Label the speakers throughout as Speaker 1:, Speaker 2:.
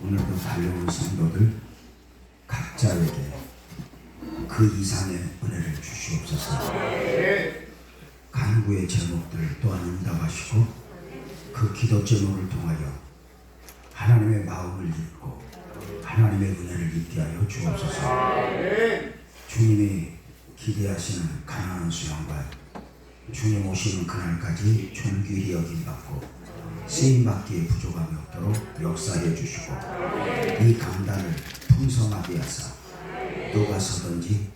Speaker 1: 오늘도 달려온 성도들 각자에게 그 이상의 은혜를 주시옵소서. 간구의 제목들 또한 응답하시고 그 기도 제목을 통하여 하나님의 마음을 읽고 하나님의 은혜를 입게 하여 주옵소서. 주님이 기대하시는 가나안 수양관, 주님 오시는 그날까지 존귀히 여김받고 쓰임받기에 부족함이 없도록 역사해 주시고 이 강단을 풍성하게 하사 누가 서든지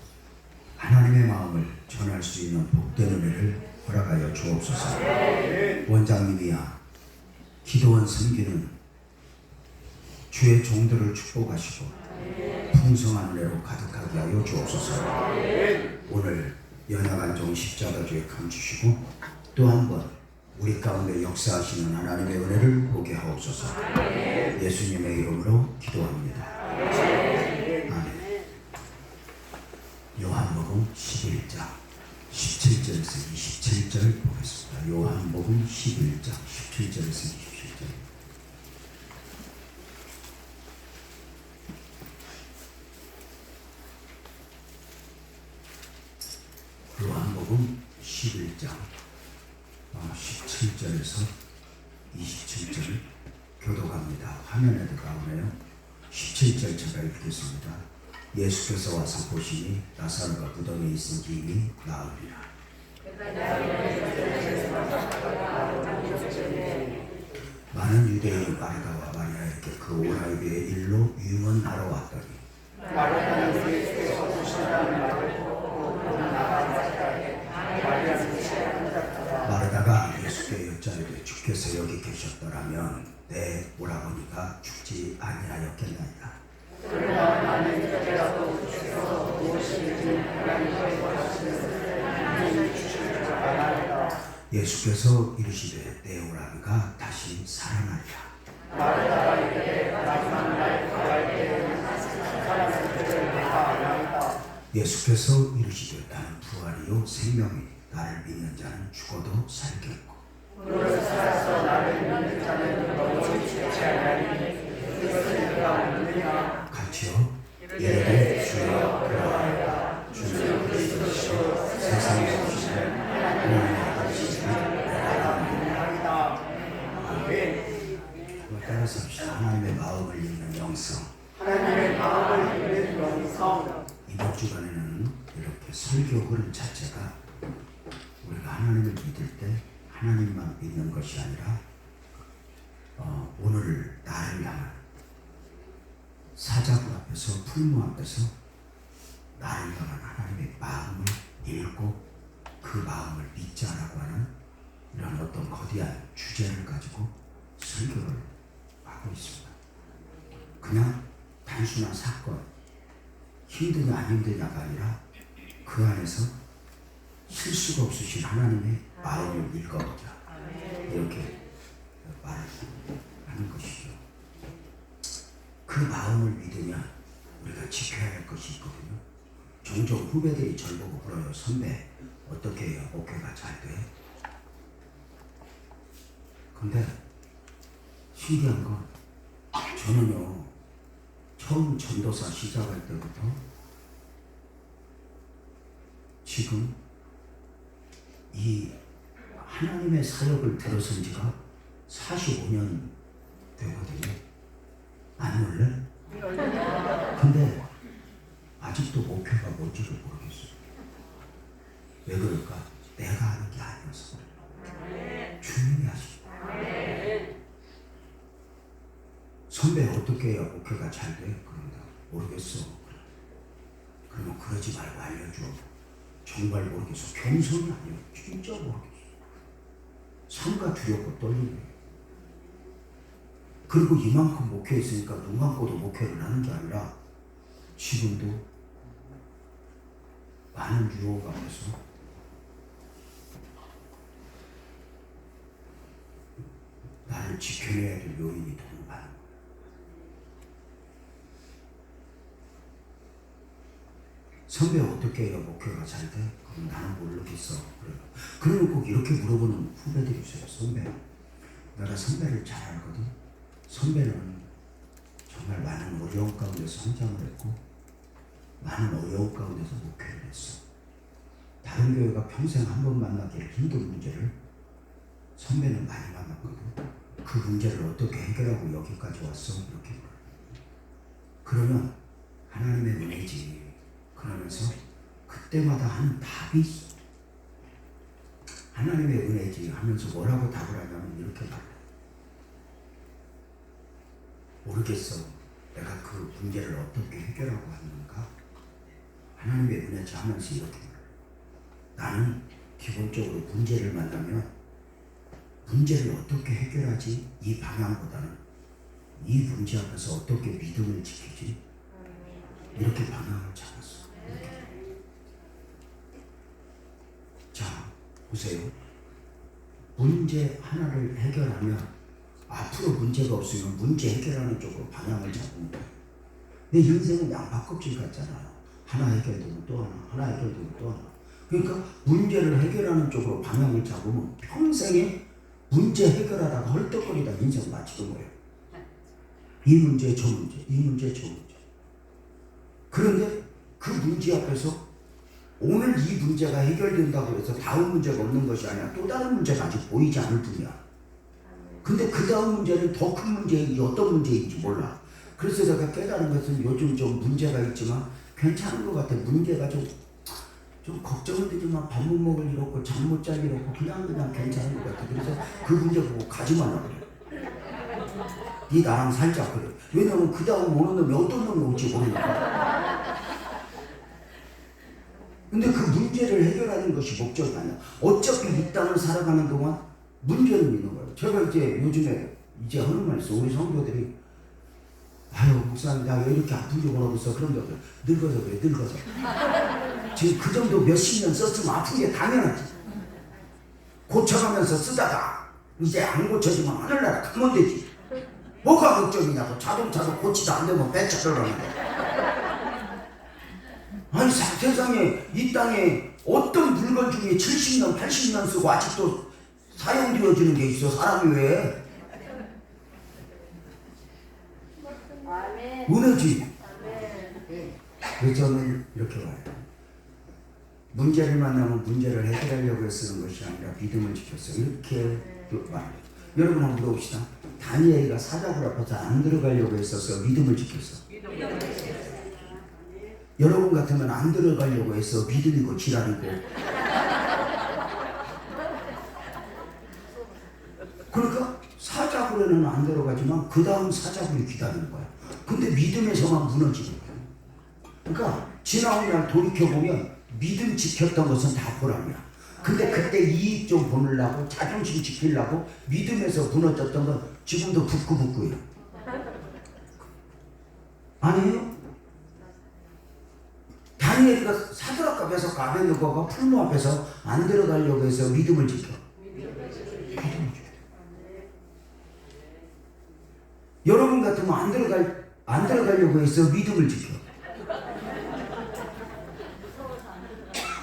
Speaker 1: 하나님의 마음을 전할 수 있는 복된 은혜를 허락하여 주옵소서. 원장님이야 기도원 섬기는 주의 종들을 축복하시고 풍성한 은혜로 가득하게 하여 주옵소서. 오늘 연약한 십자가주에 감추시고 또 한 번 우리 가운데 역사하시는 하나님의 은혜를 보게 하옵소서. 예수님의 이름으로 기도합니다. 아멘. 요한복음 11장 17절에서 27절 보겠습니다. 요한복음 11장 17절에서 27절. 요한복음 11장 17절에서 27절 교독합니다. 화면에도 나오네요. 17절 제가 읽겠습니다. 예수께서 와서 보시니 나사로가 무덤에 있은지 이미 나으리라. 많은 유대인이 마르다와 마리아에게 그 오라이브의 일로 유언하러 왔더니 마르다가 예수께 여짜르되 주께서 여기 계셨더라면 내 오라버니가 죽지 아니하였겠나이다. 예수께서 이르시되 내 오라비가 다시 살아나리라. 예수께서 이르시되 나는 부활이요 생명이니 나를 믿는 자는 죽어도 살겠고 같이요 이르되 주여 그러하였다. 주는 그리스도시요 세상에 오시는 하나님의 아들이시니 내가 믿나이다. 아멘. 따라서 합시다. 하나님의 마음을 읽는 영성.
Speaker 2: 하나님의 마음을 읽는 영성.
Speaker 1: 이번 주간에는 이렇게 설교 흐름 자체가 우리가 하나님을 믿을 때 하나님만 믿는 것이 아니라 오늘 나를 향한 사자굴 앞에서 풀무 앞에서 나를 향한 하나님의 마음을 읽고 그 마음을 믿자라고 하는 이런 어떤 거대한 주제를 가지고 설교를 하고 있습니다. 그냥 단순한 사건, 힘드냐 안 힘드냐가 아니라 그 안에서 실수가 없으신 하나님의 마음을 읽어보자. 이렇게 말을 하는 것이죠. 그 마음을 믿으면 우리가 지켜야 할 것이 있거든요. 종종 후배들이 절 보고 물어요. 선배, 어떻게 해야 목회가 잘 돼? 근데 신기한 건 저는요, 처음 전도사 시작할 때부터 지금 이 하나님의 사역을 들어선 지가 45년 되거든요. 안 놀래? 근데 아직도 목회가 뭔지를 모르겠어요. 왜 그럴까? 내가 하는 게 아니어서 주님이 하시고. 선배 어떻게 해야 목회가 잘 돼? 그런다. 모르겠어. 그러면 그러지 말고 알려줘. 정말 모르겠어. 겸손이 아니에요. 진짜 모르겠어. 삼가 두렵고 떨리네. 그리고 이만큼 목회했으니까 눈 감고도 목회를 하는 게 아니라 지금도 많은 유혹 앞에서 나를 지켜내야 될 요인이 너무 많은 거예요. 선배 어떻게 해야 목회가 잘 돼? 그럼 나는 모르겠어. 그래요. 그러면 꼭 이렇게 물어보는 후배들이 있어요. 선배, 내가 선배를 잘 알거든. 선배는 어려운 가운데 성장을 했고 많은 어려운 가운데서 목회를 했어. 다른 교회가 평생 한 번 만나기 힘든 문제를 선배는 많이 만났거든. 그 문제를 어떻게 해결하고 여기까지 왔어? 이렇게. 그러면 하나님의 은혜지. 그러면서 그때마다 하는 답이 있어. 하나님의 은혜지 하면서 뭐라고 답을 하냐면 이렇게 말해. 모르겠어. 내가 그 문제를 어떻게 해결하고 왔는가? 하나님의 은혜지 하면서 이렇게 말해. 나는 기본적으로 문제를 만나면 문제를 어떻게 해결하지? 이 방향보다는 이 문제 앞에서 어떻게 믿음을 지키지? 이렇게 방향을 잡았어. 자, 보세요. 문제 하나를 해결하면 앞으로 문제가 없으면 문제 해결하는 쪽으로 방향을 잡으면 돼. 내 인생은 양파껍질 같잖아요. 하나 해결되면 또 하나, 하나 해결되면 또 하나. 그러니까 문제를 해결하는 쪽으로 방향을 잡으면 평생에 문제 해결하다가 헐떡거리다 인생 마치는 거예요. 이 문제, 저 문제, 이 문제, 저 문제. 그런데 그 문제 앞에서 오늘 이 문제가 해결된다고 해서 다음 문제가 없는 것이 아니라 또 다른 문제가 아직 보이지 않을 뿐이야. 근데 그 다음 문제는 더 큰 문제인지 어떤 문제인지 몰라. 그래서 제가 깨달은 것은 요즘 좀 문제가 있지만 괜찮은 것 같아. 문제가 좀 걱정은 되지만 밥 못 먹을 일 없고 잠 못 잘 일 없고 그냥 괜찮은 것 같아. 그래서 그 문제 보고 가지 말라 그래. 네 나랑 살자 그래. 왜냐면 그 다음 오는 놈이 어떤 놈이 올지 모르니까. 근데 그 문제를 해결하는 것이 목적이 아니야. 어차피 이 땅을 살아가는 동안 문제는 있는 거예요. 제가 이제 요즘에 이제 하는 말씀 우리 성도들이 아유 목사님 나 왜 이렇게 아픈 적은 없어. 그런데 늙어서 그래. 늙어서. 지금 그 정도 몇십 년 썼으면 아픈 게 당연하지. 고쳐가면서 쓰다가 이제 안 고쳐지면 하늘나라 가면 되지. 뭐가 걱정이냐고. 자동차도 고치도 안 되면 배차를 하는데. 아니 세상에 이 땅에 어떤 물건 중에 70년 80년 쓰고 아직도 사용되어지는 게 있어. 사람이 왜? 은혜지. 그래서 저는 이렇게 봐요. 문제를 만나면 문제를 해결하려고 쓰는 것이 아니라 믿음을 지켰어요. 이렇게 말해요. 여러분 한번 물어봅시다. 다니엘이가 사자굴 앞에서 안 들어가려고 했었어. 믿음을 지켰어. 여러분 같으면 안 들어가려고 해서 믿음이고 지랄이고. 그러니까 사자굴에는 안 들어가지만 그 다음 사자굴이 기다리는 거야. 근데 믿음에서만 무너지는 거야. 그러니까 지나온 날 돌이켜보면 믿음 지켰던 것은 다 보람이야. 근데 그때 이익 좀 보느라고 자존심 지키려고 믿음에서 무너졌던 건 지금도 부끄부끄해요. 아니에요? 다니엘이가 사드락 앞에서 아벤느고가 풀무 앞에서 안 들어가려고 해서 믿음을 지켜. 믿음을 지켜. 여러분 같으면 안 들어가려고 해서 믿음을 지켜.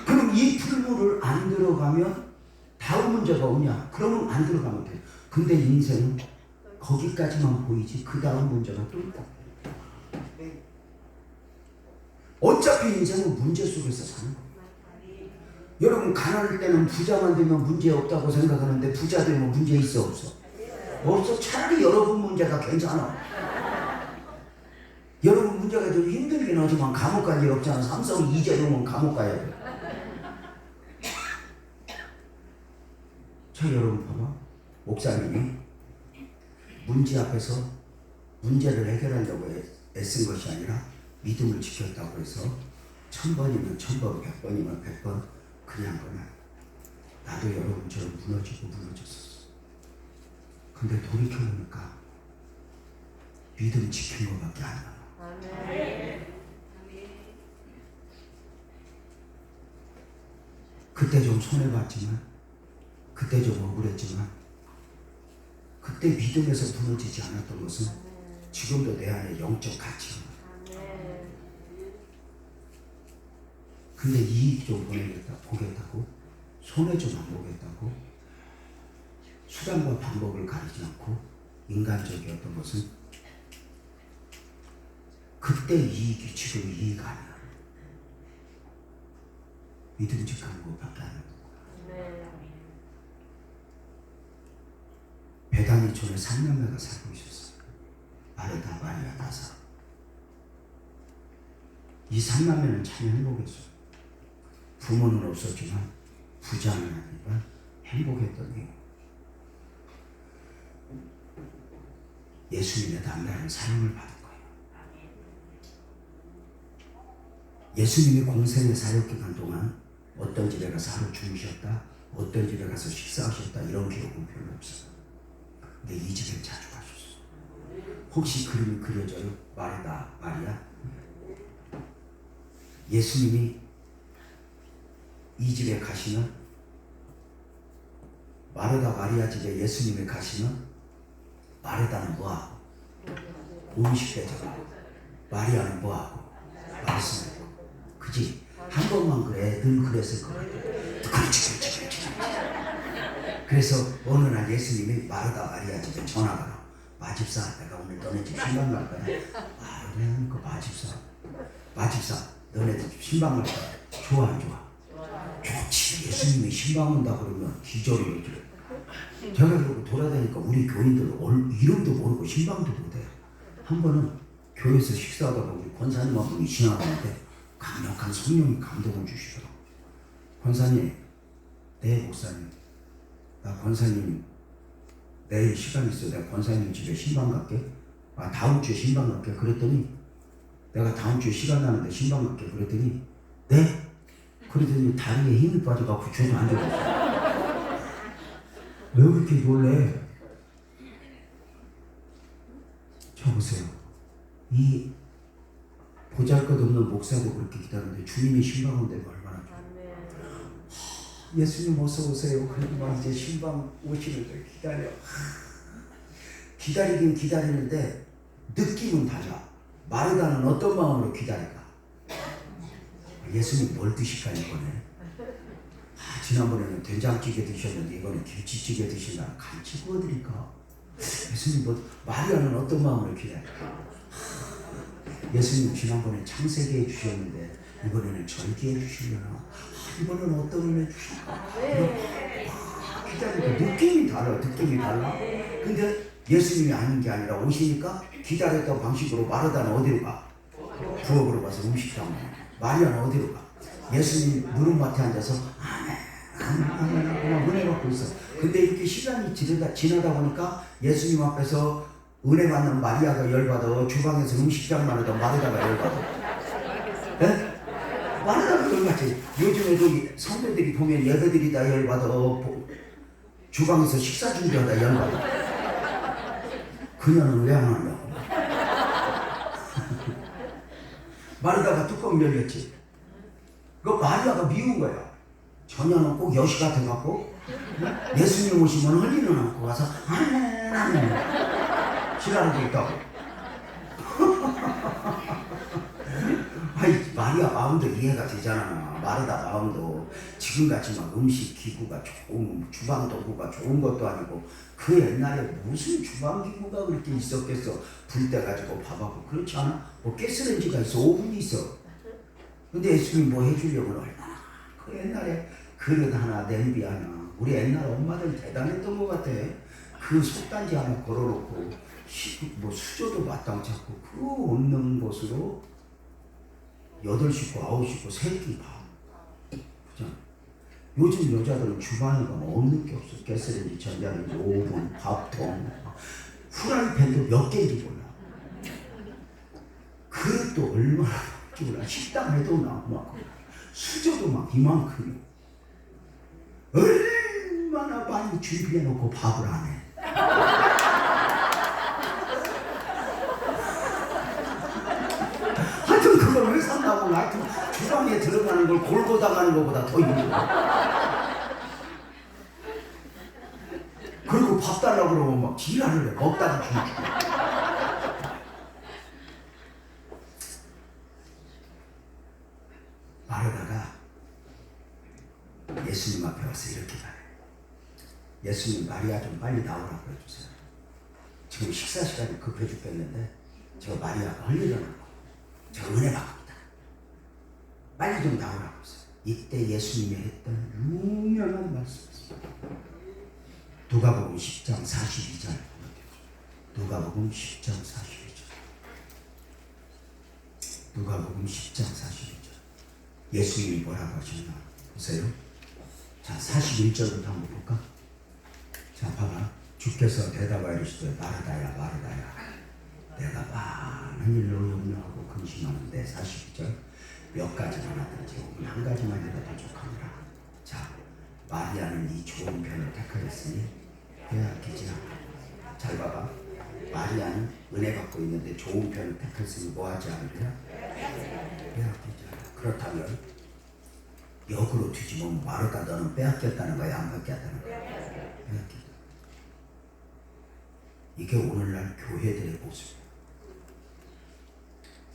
Speaker 1: 그럼 이 풀무를 안 들어가면 다음 문제가 오냐? 그러면 안 들어가면 돼. 근데 인생은 거기까지만 보이지 그 다음 문제가 또 있다. 어차피 인생은 문제 속에서 사는 거예요. 여러분 가난할 때는 부자만 되면 문제 없다고 생각하는데 부자 되면 문제 있어 없어? 없어. 차라리 여러분 문제가 괜찮아. 여러분 문제가 좀 힘들긴 하지만 감옥 갈 일 없잖아. 삼성 이재용은 감옥 가야 돼. 자 여러분 봐봐. 목사님이 문제 앞에서 문제를 해결하려고 애쓴 것이 아니라 믿음을 지켰다고 해서 1000번이면 1000번, 100번이면 100번 그냥 거나 나도 여러분처럼 무너졌었어. 근데 돌이켜보니까 믿음 지킨 것밖에 안 나와. 그때 좀 손해봤지만 그때 좀 억울했지만 그때 믿음에서 무너지지 않았던 것은 지금도 내 안에 영적 가치가. 근데 이익 좀 보겠다고 손해 좀 안 보겠다고 수단과 방법을 가리지 않고 인간적이었던 것은 그때 이익이 지금 이익 아니야. 믿음직한 것밖에 안 하는 거야. 베다니 촌에 3남매가 살고 있었어. 마르다, 마리아, 나사. 이 3남매는 참 행복했어. 부모는 없었지만 부자는 아니지만 행복했던 이유. 예수님의 담대한 사랑을 받은 거예요. 예수님이 공생의 사역 기간 동안 어떤 집에 가서 하루 주무셨다, 어떤 집에 가서 식사하셨다 이런 기록은 별로 없어요. 근데 이 집에 자주 가셨어요. 혹시 그림이 그려져요? 마르다, 마리아? 예수님이 이 집에 가시면, 마르다 마리아 집에 예수님이 가시면 마르다는 뭐하고? 음식 대접하고. 마리아는 뭐하고? 말씀하고. 그지? 한 번만 그래. 늘 그랬을 것 같아. 그렇지. 그래서 어느 날 예수님이 마르다 마리아 집에 전화가 와. 마집사, 내가 오늘 너네 집 신방 갈 거야. 아, 그래, 그 마집사, 너네 집 신방 갈 거야. 좋아, 안 좋아? 좋지. 예수님이 신방 온다 그러면 기절이 오죠. 제가 그러고 돌아다니까 우리 교인들 이름도 모르고 신방도 못해요. 한 번은 교회에서 식사하다가 우리 권사님 한 분이 지나가는데 강력한 성령이 감동을 주시더라고요. 권사님, 네 목사님, 나 권사님 내일 시간 있어. 내가 권사님 집에 신방 갈게. 아, 다음 주에 신방 갈게. 그랬더니 내가 다음 주에 시간 나는데 신방 갈게. 그랬더니 네? 그랬더니 다리에 힘이 빠져갖고 주저 앉아있어. 왜 그렇게 놀래? 저 보세요. 이 보잘것없는 목사도 그렇게 기다리는데 주님이 신방 온다면 얼마나 좋아요. 예수님 어서 오세요. 그러고만 이제 신방 오시는 걸 기다려. 기다리긴 기다리는데 느낌은 달라. 마르다는 어떤 마음으로 기다릴까? 예수님 뭘 드실까 이번에? 지난번에는 된장찌개 드셨는데 이번에 김치찌개 드시려면 같이 구워드릴까? 예수님 마리아는 어떤 마음으로 기다릴까? 예수님 지난번에 창세기 해주셨는데 이번에는 절기 해주시려나? 이번에는 어떤 은혜 주실까? 기다리니까 느낌이 달라. 근데 예수님이 아닌 게 아니라 오시니까 기다렸던 방식으로 마르다는 어디로 가? 부엌으로 가서 음식장. 마리아는 어디로 가? 예수님 무릎맡에 앉아서 아멘 은혜 받고 있어. 근데 이렇게 시간이 지나다 보니까 예수님 앞에서 은혜 받는 마리아가 열받아. 주방에서 음식장 마르다 마르다가 열받아. 네? 마르다가 열받지. 요즘에도 성도들이 보면 예배들이 다 열받아. 주방에서 식사 준비하다 열받아. 그녀는 왜 안 하냐고. 마르다가 뚜껑 열렸지. 그 마리아가 미운 거야. 전혀는 꼭 여시 같아갖고 예수님 오시면 흘리는 않고 와서 아멘 지랄하고 있다고. 아이 마리아 마음도 이해가 되잖아. 마르다 마음도 지금같이 막 음식 기구가 좋은 주방 도구가 좋은 것도 아니고 그 옛날에 무슨 주방 기구가 그렇게 있었겠어. 불 때 가지고 밥하고 그렇지 않아? 뭐 가스레인지가 있어, 오븐이 있어. 근데 예수님 뭐 해주려고 얼마나 그 옛날에 그릇 하나 냄비 하나 우리 옛날 엄마들 대단했던 것 같아. 그 솥단지 하나 걸어놓고 뭐 수저도 마땅치 않고 그 없는 곳으로 8식구 9식구 세끼 밥. 그죠? 요즘 여자들은 주방에 가면 없는 게 없어. 가스레인지, 전자레인지, 오븐, 밥통, 후라이팬도 몇 개인지 몰라. 그릇도 얼마나 몰라. 식당에도 막 수저도 막 이만큼. 얼마나 많이 준비해놓고 밥을 안 해. 하여튼 그걸 왜 산다고. 하여튼 주방에 들어가는 걸 골고 당하는 것보다 더 힘들어. 그리고 밥 달라고 그러면 막 지랄을 해. 먹다가 죽고. 마르다가 예수님 앞에 와서 이렇게 말해. 예수님 마리아 좀 빨리 나오라고 해주세요. 지금 식사 시간이 급해 죽겠는데 저 마리아가 흘리려고. 저 은혜 받습니다. 빨리 좀 나오라고 했어요. 이때 예수님이 했던 유명한 말씀이었습니다. 누가복음 10장 42절. 누가복음 10장 42절. 누가복음 10장 42절. 예수님이 뭐라고 하셨나 보세요. 자, 41절부터 한번 볼까? 자, 봐봐. 주께서 대답하시되 마르다야 마르다야, 내가 많은 일로 염려하고 근심하는데. 42절. 몇 가지만 하든지 혹은 한 가지만 해도 족하니라. 자, 마리아는 이 좋은 편을 택하였으니 빼앗기지 않아. 잘 봐봐. 마리아는 은혜 받고 있는데 좋은 편을 택했으니 뭐하지 않으랴? 빼앗기지 않아. 그렇다면 역으로 뒤집으면 마르다 너는 빼앗겼다는 거야, 안 받겠다는 거야? 빼앗겼다. 이게 오늘날 교회들의 모습이야.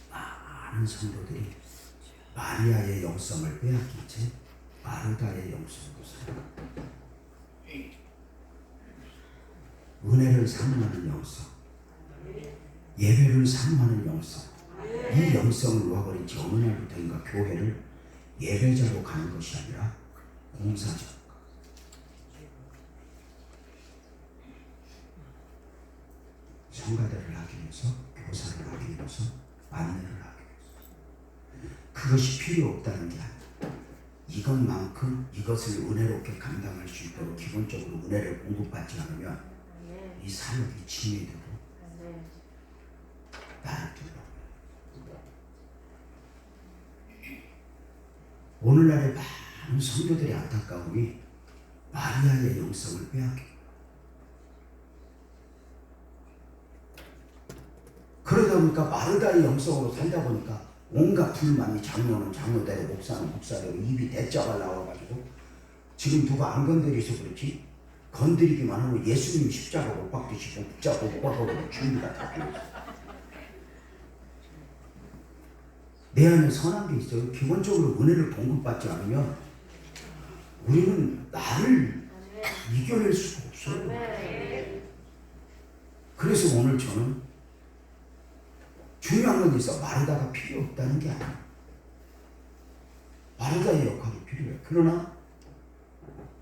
Speaker 1: 많은 성도들이 마리아의 영성을 빼앗긴 채 마르다의 영성으로 살아. 은혜를 사모하는 영성, 예배를 사모하는 영성, 이 영성을 놓아버린 지 어느 날부터인가 교회를 예배자로 가는 것이 아니라 공사자로 가. 성가대를 하기 위해서, 교사를 하기 위해서, 안내를 하기 위해서. 그것이 필요 없다는 게 아니라 이것만큼 이것을 은혜롭게 감당할 수 있도록 기본적으로 은혜를 공급받지 않으면 이 사역이 짐이 되고 나를 둘러. 오늘날의 많은 성도들의 안타까움이 마리아의 영성을 빼앗겨. 그러다 보니까 마르다의 영성으로 살다 보니까 온갖 불만이, 장로는 장로대로, 목사는 목사대로 입이 대자가 나와가지고 지금 누가 안 건드려서 그렇지, 건드리기만 하면 예수님 십자가 못 박듯이 붙잡고 못 박아버리고 준비가 다 되어 있어. 내 안에 선한 게 있어요. 기본적으로 은혜를 공급받지 않으면 우리는 나를 이겨낼 수가 없어요. 그래서 오늘 저는 중요한 건 있어. 마르다가 필요 없다는 게 아니야. 마르다의 역할이 필요해. 그러나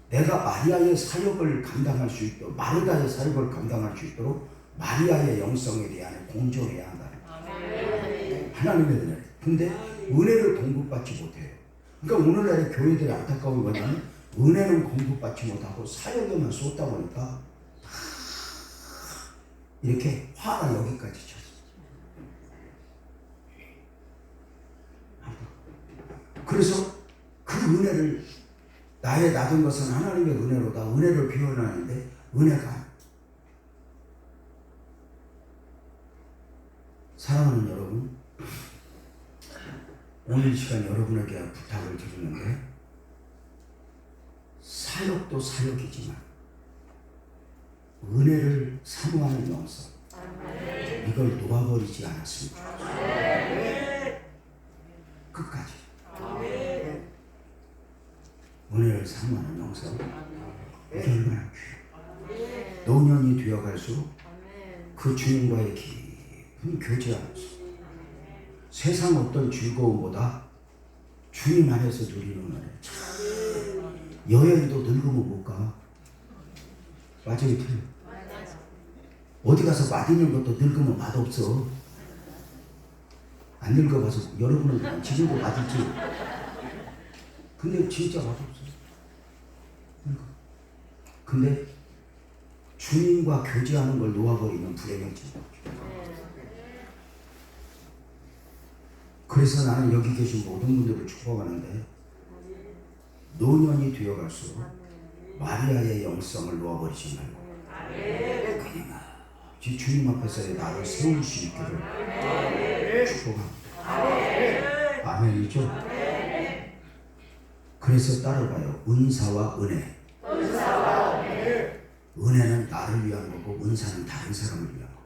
Speaker 1: 내가 마리아의 사역을 감당할 수 있도록, 마르다의 사역을 감당할 수 있도록 마리아의 영성에 대한 공존해야 한다는 거예요. 하나님의 은혜. 근데 은혜를 공급받지 못해요. 그러니까 오늘날의 교회들의 안타까움이 뭐냐면 은혜는 공급받지 못하고 사역에만 쏟다 보니까 이렇게 화가 여기까지 쳤어. 그래서 그 은혜를, 나의 놔둔 것은 하나님의 은혜로다. 은혜를 표현하는데 은혜가, 사랑하는 여러분, 오늘 시간 여러분에게 부탁을 드리는데, 사역도 사역이지만 은혜를 사모하는 영성, 이걸 놓아버리지 않았으면 좋겠어요. 끝까지 은혜를 사모하는 영성, 이게 얼마나 귀해요. 노년이 되어갈수록 그 주님과의 깊은 교제 안에서 세상 어떤 즐거움보다 주님 안에서 누리는 은혜. 여행도 늙으면 못 가. 맞아요, 틀려. 어디 가서 맛있는 것도 늙으면 맛없어. 안 늙어봐서 여러분은 지금도 맛있지. 근데 진짜 맛없어. 근데 주님과 교제하는 걸 놓아버리면 불행해지는 거죠. 그래서 나는 여기 계신 모든 분들을 축복하는데, 노년이 되어갈수록 마리아의 영성을 놓아버리지 말고 끊임없이 주님 앞에서 나를 세울 수 있기를 축복합니다. 아멘이죠? 그래서 따라가요. 은사와 은혜. 은혜는 나를 위한 거고 은사는 다른 사람을 위한 거고.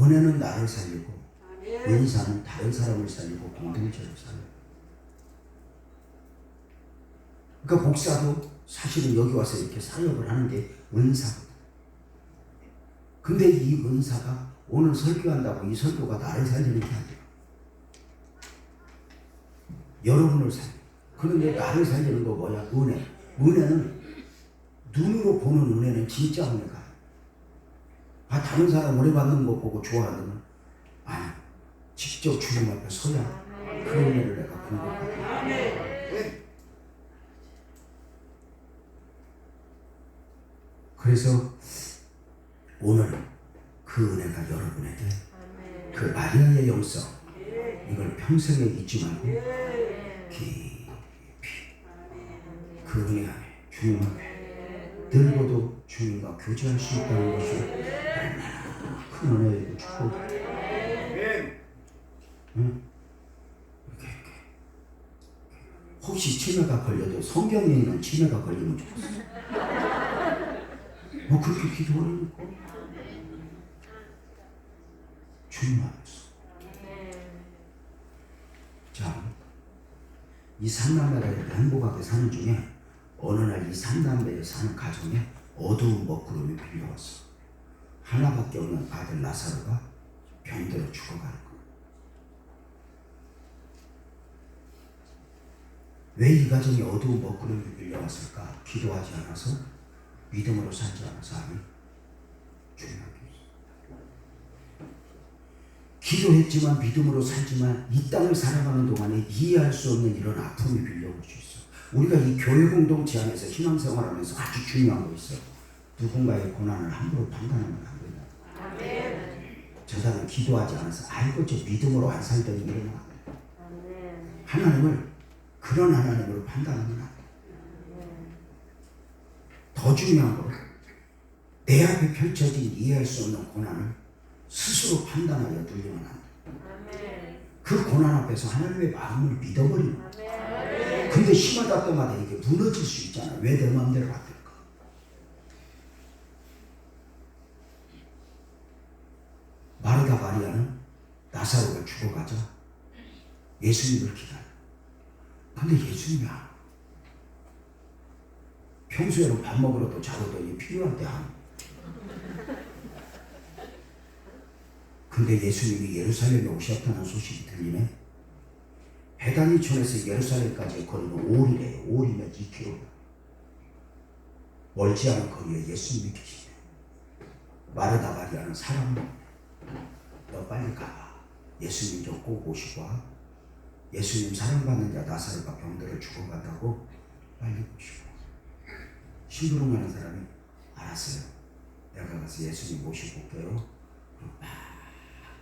Speaker 1: 은혜는 나를 살리고 은사는 다른 사람을 살리고 공동체를 살려요. 그러니까 목사도 사실은 여기 와서 이렇게 사역을 하는 게 은사거든. 근데 이 은사가 오늘 설교한다고 이 설교가 나를 살리는 게 아니라 여러분을 살려. 그런데 나를 살리는 거 뭐야? 은혜. 은혜는 눈으로 보는 은혜는 진짜 은혜가. 다른 사람 은혜 받는 거 보고 좋아하는 아니, 직접 주님 앞에 서야 그 은혜를 내가 공부하고. 그래서 오늘 그 은혜가 여러분에게 그 마리아의 영성 이걸 평생에 잊지 말고 깊이 그 은혜 안에 주님 앞에 늙어도 주님과 교제할 수 있다는 것이 얼마나 큰 은혜이고 축복. 응? 이렇게. 혹시 치매가 걸려도 성경에 있는 치매가 걸리면 좋겠어. 뭐 그렇게 기도하니까 주님 앞에서. 자, 이 삼남매가 이렇게 행복하게 사는 중에 어느 날 이 삼남매에 사는 가정에 어두운 먹구름이 빌려왔어. 하나밖에 없는 아들 나사로가 병들어 죽어가는 거야. 왜 이 가정에 어두운 먹구름이 빌려왔을까? 기도하지 않아서, 믿음으로 살지 않아서 아니, 중요하게 기도했지만 믿음으로 살지만 이 땅을 살아가는 동안에 이해할 수 없는 이런 아픔이 빌려올 수 있어. 우리가 이 교회 공동체 안에서 신앙생활하면서 아주 중요한 거 있어. 누군가의 고난을 함부로 판단하면 안 된다. 저 사람은 기도하지 않아서 아이고 저 믿음으로 안 살더니 이러면 안 돼. 하나님을 그런 하나님으로 판단하면 안 돼. 더 중요한 건 내 앞에 펼쳐진 이해할 수 없는 고난을 스스로 판단하여 누리면 안 돼. 그 고난 앞에서 하나님의 마음을 믿어버리는 거야. 근데 심하다 때마다 이게 무너질 수 있잖아. 왜 내 마음대로 안 될까? 마르다 마리아는 나사로가 죽어가자 예수님을 기다려. 근데 예수님이 안 와. 평소에는 밥 먹으러도 자고도 필요할 때 안 와. 근데 예수님이 예루살렘에 오셨다는 소식이 들리네. 베다니촌에서 예루살렘까지의 거리는 5일이에요. 5일이면 2km. 멀지 않은 거리에 예수님이 계시네. 마르다 마리아는 사람, 너 빨리 가봐. 예수님 좀 꼭 오시고 와. 예수님 사랑받는 자 나사로가 병들어 죽어간다고 빨리 오시고. 심부름하는 사람이 알았어요. 내가 가서 예수님 모시고 올게요.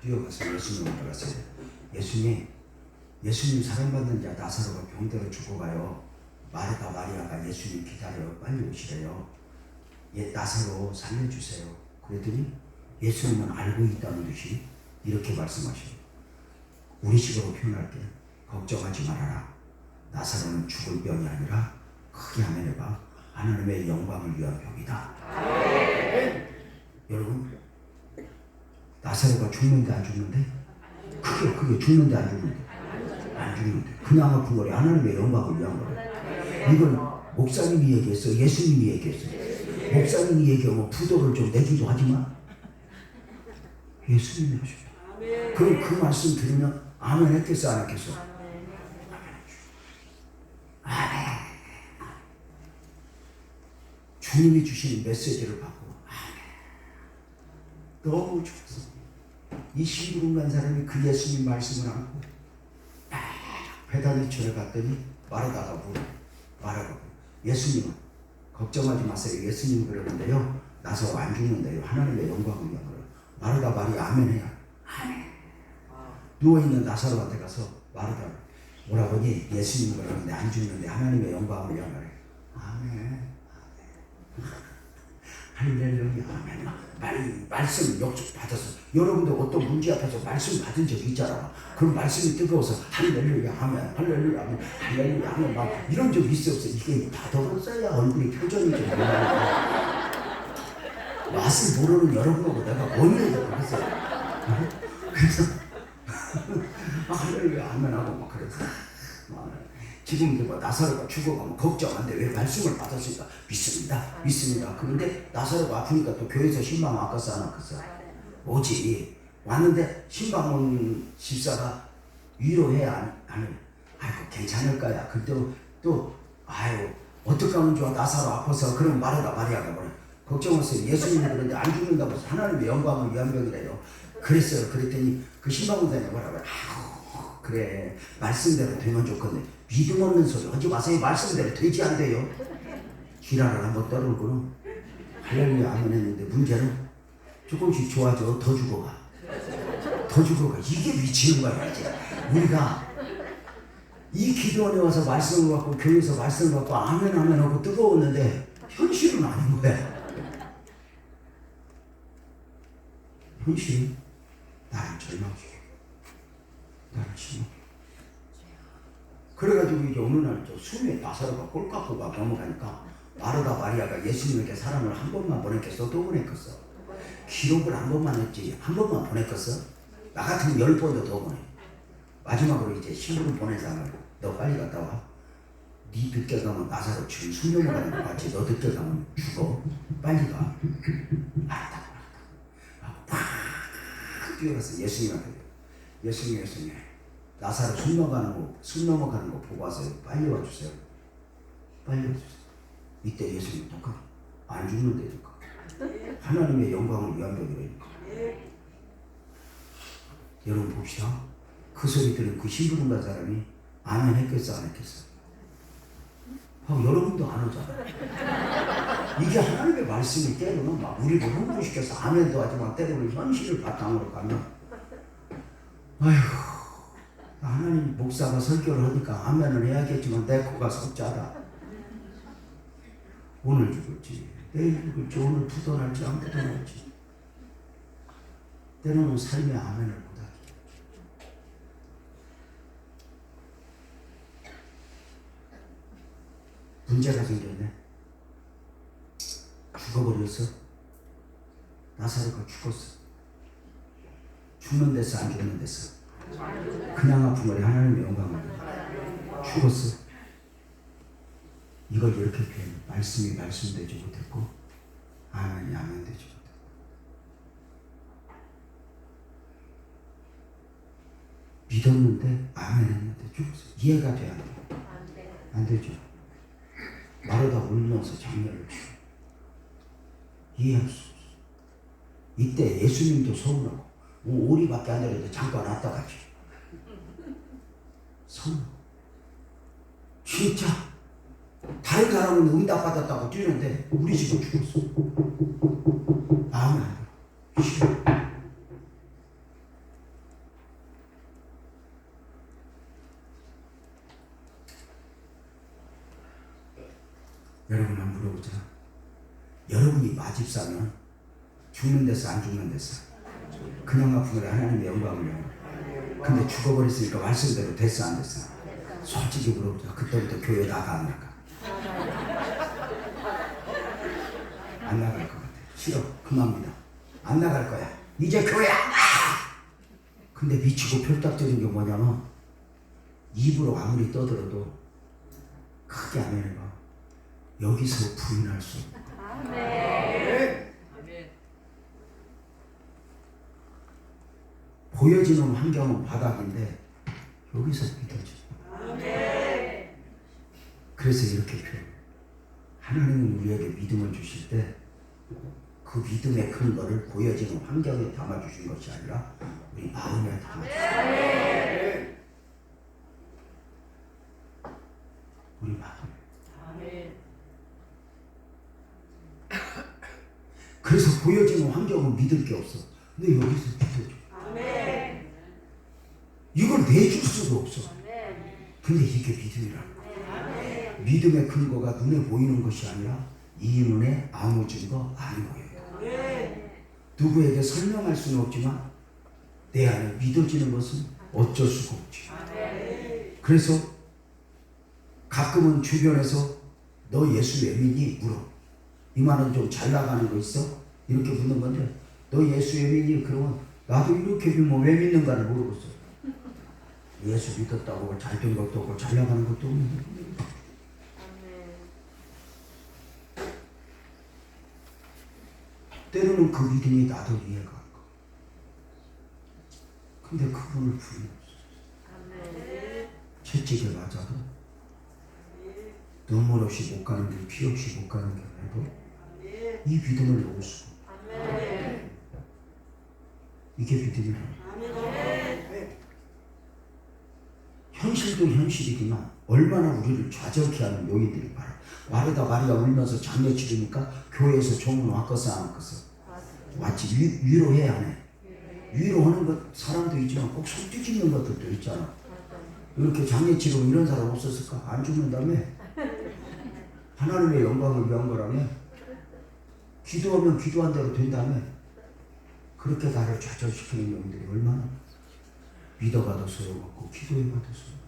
Speaker 1: 뛰어가서 예수님 올라갔어요. 예수님 사랑받는 자 나사로가 병들어 죽어가요. 마르다 마리아가 예수님 기다려요. 빨리 오시래요. 나사로 살려주세요. 그랬더니 예수님은 알고 있다는 듯이 이렇게 말씀하셔요. 우리식으로 표현할게. 걱정하지 말아라. 나사로는 죽을 병이 아니라 크게 아멘해봐. 하나님의 영광을 위한 병이다. 여러분, 나사로가 죽는데 안 죽는데? 크게 죽는데 안 죽는데? 안 죽는데. 그냥 아픈 거래. 하나님의 영광을 위한 거래. 이걸 목사님이 얘기했어? 예수님이 얘기했어? 목사님이 얘기하면 부도를 좀 내기도 하지만 예수님이 하셨다. 그럼 그 말씀 들으면 아멘 했겠어? 안 했겠어? 아멘. 주님이 주시는 메시지를 받고 너무 좋았어. 이 심부름 간 사람이 그 예수님 말씀을 안고 베다니촌에 갔더니 말하다가 말하고 예수님은 걱정하지 마세요. 예수님 그러는데요. 나서 안 죽는데요. 하나님의 영광을 위한 거예요. 마르다 말이 아멘해요. 아멘. 누워있는 나사로한테 가서 마르다 뭐라고 하니 예수님 그러는데 안 죽는데 하나님의 영광을 위한 거예요. 아멘. 할렐루야. 아멘. 말씀 역속 받아서 여러분들 어떤 문제 앞에서 말씀 받은 적 있잖아. 그럼 말씀이 뜨거워서 할렐루야 아멘, 할렐루야 아멘, 할렐루야 아멘 막 이런 적 있어 없어? 이게 받아봤어야 얼굴이 표정이 좀 나와요. 맛을 모르는 여러분하고 내가 뭔 얘기를 하겠어요. 그래서 할렐루야 아멘 하고 막 그래서 지금 이게 뭐 나사로가 죽어가면 걱정한데 왜 말씀을 받았으니까 믿습니다. 그런데 나사로가 아프니까 또 교회에서 신방 왔겠어 안 왔겠어? 오지. 왔는데 신방원 집사가 위로해 안 해? 아이고 괜찮을 거야. 그때 또 아유 어떻게 하면 좋아 나사로 아파서 그럼 말하다 말이야가 뭐래. 걱정하세요. 예수님이 그런데 안 죽는다고 해서 하나님의 영광을 위한 벽이래요. 그랬어요. 그랬더니 그 신방원장이 뭐라고 아유 그래 말씀대로 되면 좋겠네. 믿음 없는 소리 하지 마세요. 말씀대로 되지 안 돼요. 기라를 한번 떨어보고는 할렐루야 아멘 했는데 문제는 조금씩 좋아져. 더 죽어가. 이게 미치는 거야 이제. 우리가 이 기도원에 와서 말씀을 받고 교회에서 말씀을 받고 아멘 하고 뜨거웠는데 현실은 아닌 거야. 현실은 나를 절망시켜. 나를 실망시켜. 그래가지고 이제 어느 날 저 숨에 나사로가 꼴깍고가 넘어가니까 마르다 마리아가 예수님에게 사람을 한 번만 보냈겠어? 또 보냈겠어? 기록을 한 번만 했지 한 번만 보냈겠어? 나 같으면 10번도 더 보내. 마지막으로 이제 신부를 보낸 사람을 너 빨리 갔다 와. 네 늦게 가면 나사로 지금 숨 넘어가는 것 같지. 너 늦게 가면 죽어. 빨리 가. 알았다. 팍 뛰어가서 예수님한테 예수님 나사로 숨 넘어가는 거 보고 와서요. 빨리 와주세요. 이때 예수님 똑같아. 안 죽는다니까. 하나님의 영광을 위한 벽이라니까. 여러분 봅시다. 그 소리 들은 그 신부름 간 사람이 아멘 했겠어 안 했겠어? 여러분도 안 오잖아. 이게 하나님의 말씀이 때로는 막 우리를 흥분시켜서 아멘도 하지만 때로는 현실을 바탕으로 가면 아휴 하나님 목사가 설교를 하니까 아멘을 해야겠지만 내 코가 석자다. 오늘 죽을지 내일 죽을지 오늘 부도날지 안 부도날지 때로는 삶의 아멘을 못하기. 문제가 생겼네. 죽어버렸어. 나사로가 죽었어. 죽는 데서 안 죽는 데서 그냥 아픈 거리 하나님의 영광을 죽었어. 이걸 이렇게 표현해. 말씀이 말씀되지 못했고 아멘이 아멘되지 못했고. 믿었는데 아멘 했는데 죽었어. 이해가 돼야 돼. 안 되죠. 마르다 울면서 장례를 치고 이해할 수 없어. 이때 예수님도 서운하고 오리밖에 안 되는데 잠깐 왔다 갔지. 서운하고 진짜 다른 사람은 응답 받았다고 뛰는데 우리 집은 죽었어. 아멘. 싫어. 여러분 한번 물어보자. 여러분이 마집사면 죽는 데서 안 죽는 데서 그냥 아픈 거래 하나님의 영광을 위하여. 근데 죽어버렸으니까 말씀대로 됐어 안 됐어? 솔직히 물어보자. 그때부터 교회 나가 안 나가? 안 나갈 것 같아. 싫어. 그만입니다. 안 나갈 거야. 이제 교회 안 가! 근데 미치고 펼딱지는 게 뭐냐면 입으로 아무리 떠들어도 크게 안 해봐. 여기서 부인할 수 없다. 아멘. 보여지는 환경은 바닥인데 여기서 믿어져. 아멘. 그래서 이렇게 표현해. 하나님은 우리에게 믿음을 주실 때 그 믿음의 근거를 보여지는 환경에 담아주신 것이 아니라 우리 마음에 담아주신 거예요. 우리 마음에. 아멘. 그래서 보여지는 환경은 믿을 게 없어. 근데 여기서 믿어줘. 아멘. 이걸 내줄 수도 없어. 근데 이게 믿음이라는 거야. 믿음의 근거가 눈에 보이는 것이 아니라 이 눈에 아무 증거 아닌 거예요. 누구에게 설명할 수는 없지만 내 안에 믿어지는 것은 어쩔 수가 없지. 그래서 가끔은 주변에서 너 예수 왜 믿니? 물어. 이 말은 좀 잘 나가는 거 있어? 이렇게 묻는 건데 너 예수 왜 믿니? 그러면 나도 이렇게 믿으면 왜 믿는가를 모르겠어. 예수 믿었다고 잘된 것도 없고 잘 나가는 것도 없는데 때로는 그 믿음이 나도 이해가 안 가. 근데 그분을 부르는 채찍에 맞아도 눈물 없이 못 가는 길, 피 없이 못 가는 길 해도 이 믿음을 놓을 수가 없어. 이게 믿음이라. 현실도 현실이지만 얼마나 우리를 좌절케 하는 요인들이 바로 마르다 마리아 울면서 장례 치르니까 교회에서 조문 왔겠어 안 왔겠어? 왔지. 위로해야 하네. 위로하는 것 사람도 있지만 꼭 속 뒤집는 것들도 있잖아. 이렇게 장례 치르고 이런 사람 없었을까? 안 죽는다며? 하나님의 영광을 위한 거라며? 기도하면 기도한 대로 된다며? 그렇게 나를 좌절시키는 영들이 얼마나 믿어봐도 소용없고 기도해봐도 소용없고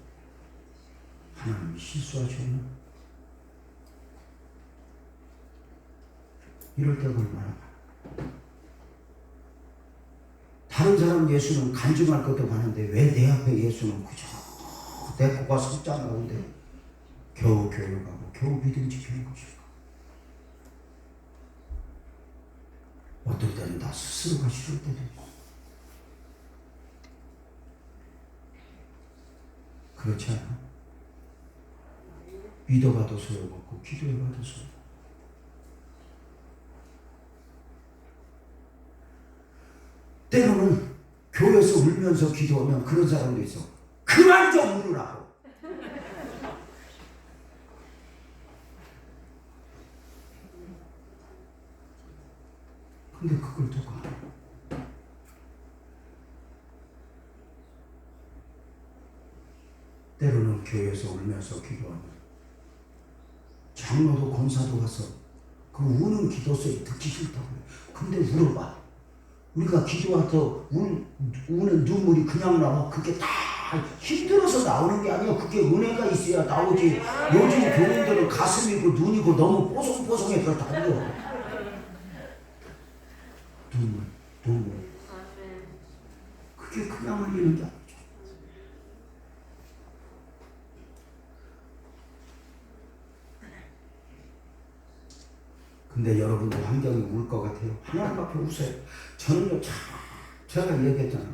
Speaker 1: 하나님이 실수하셨나? 이럴 때가 얼마나 많아. 다른 사람 예수는 간증할 것도 많은데 왜 내 앞에 예수는 그저 내 코가 숫자 나오는데 겨우 교육하고 겨우 믿음 지키는 것일까? 어떨 때는 나 스스로가 싫을 때도 있어. 그렇지 않아? 믿어봐도 소용없고 기도해봐도 소용없고 때로는 교회에서 울면서 기도하면 그런 사람도 있어. 그만 좀 울으라고. 근데 그걸 누가 알아? 때로는 교회에서 울면서 기도하면 장로도 권사도 가서 그 우는 기도 소리 듣기 싫다고 해. 근데 울어봐. 우리가 기도해서 우는 눈물이 그냥 나와. 그게 다 힘들어서 나오는 게 아니야. 그게 은혜가 있어야 나오지. 요즘 교인들은 가슴이고 눈이고 너무 뽀송뽀송해서 다 울어. 눈물. 그게 그냥 흘리는 게 아니죠. 근데 여러분도 환경이 울 것 같아요. 하나님 앞에 우세요. 저는요, 제가 얘기했잖아.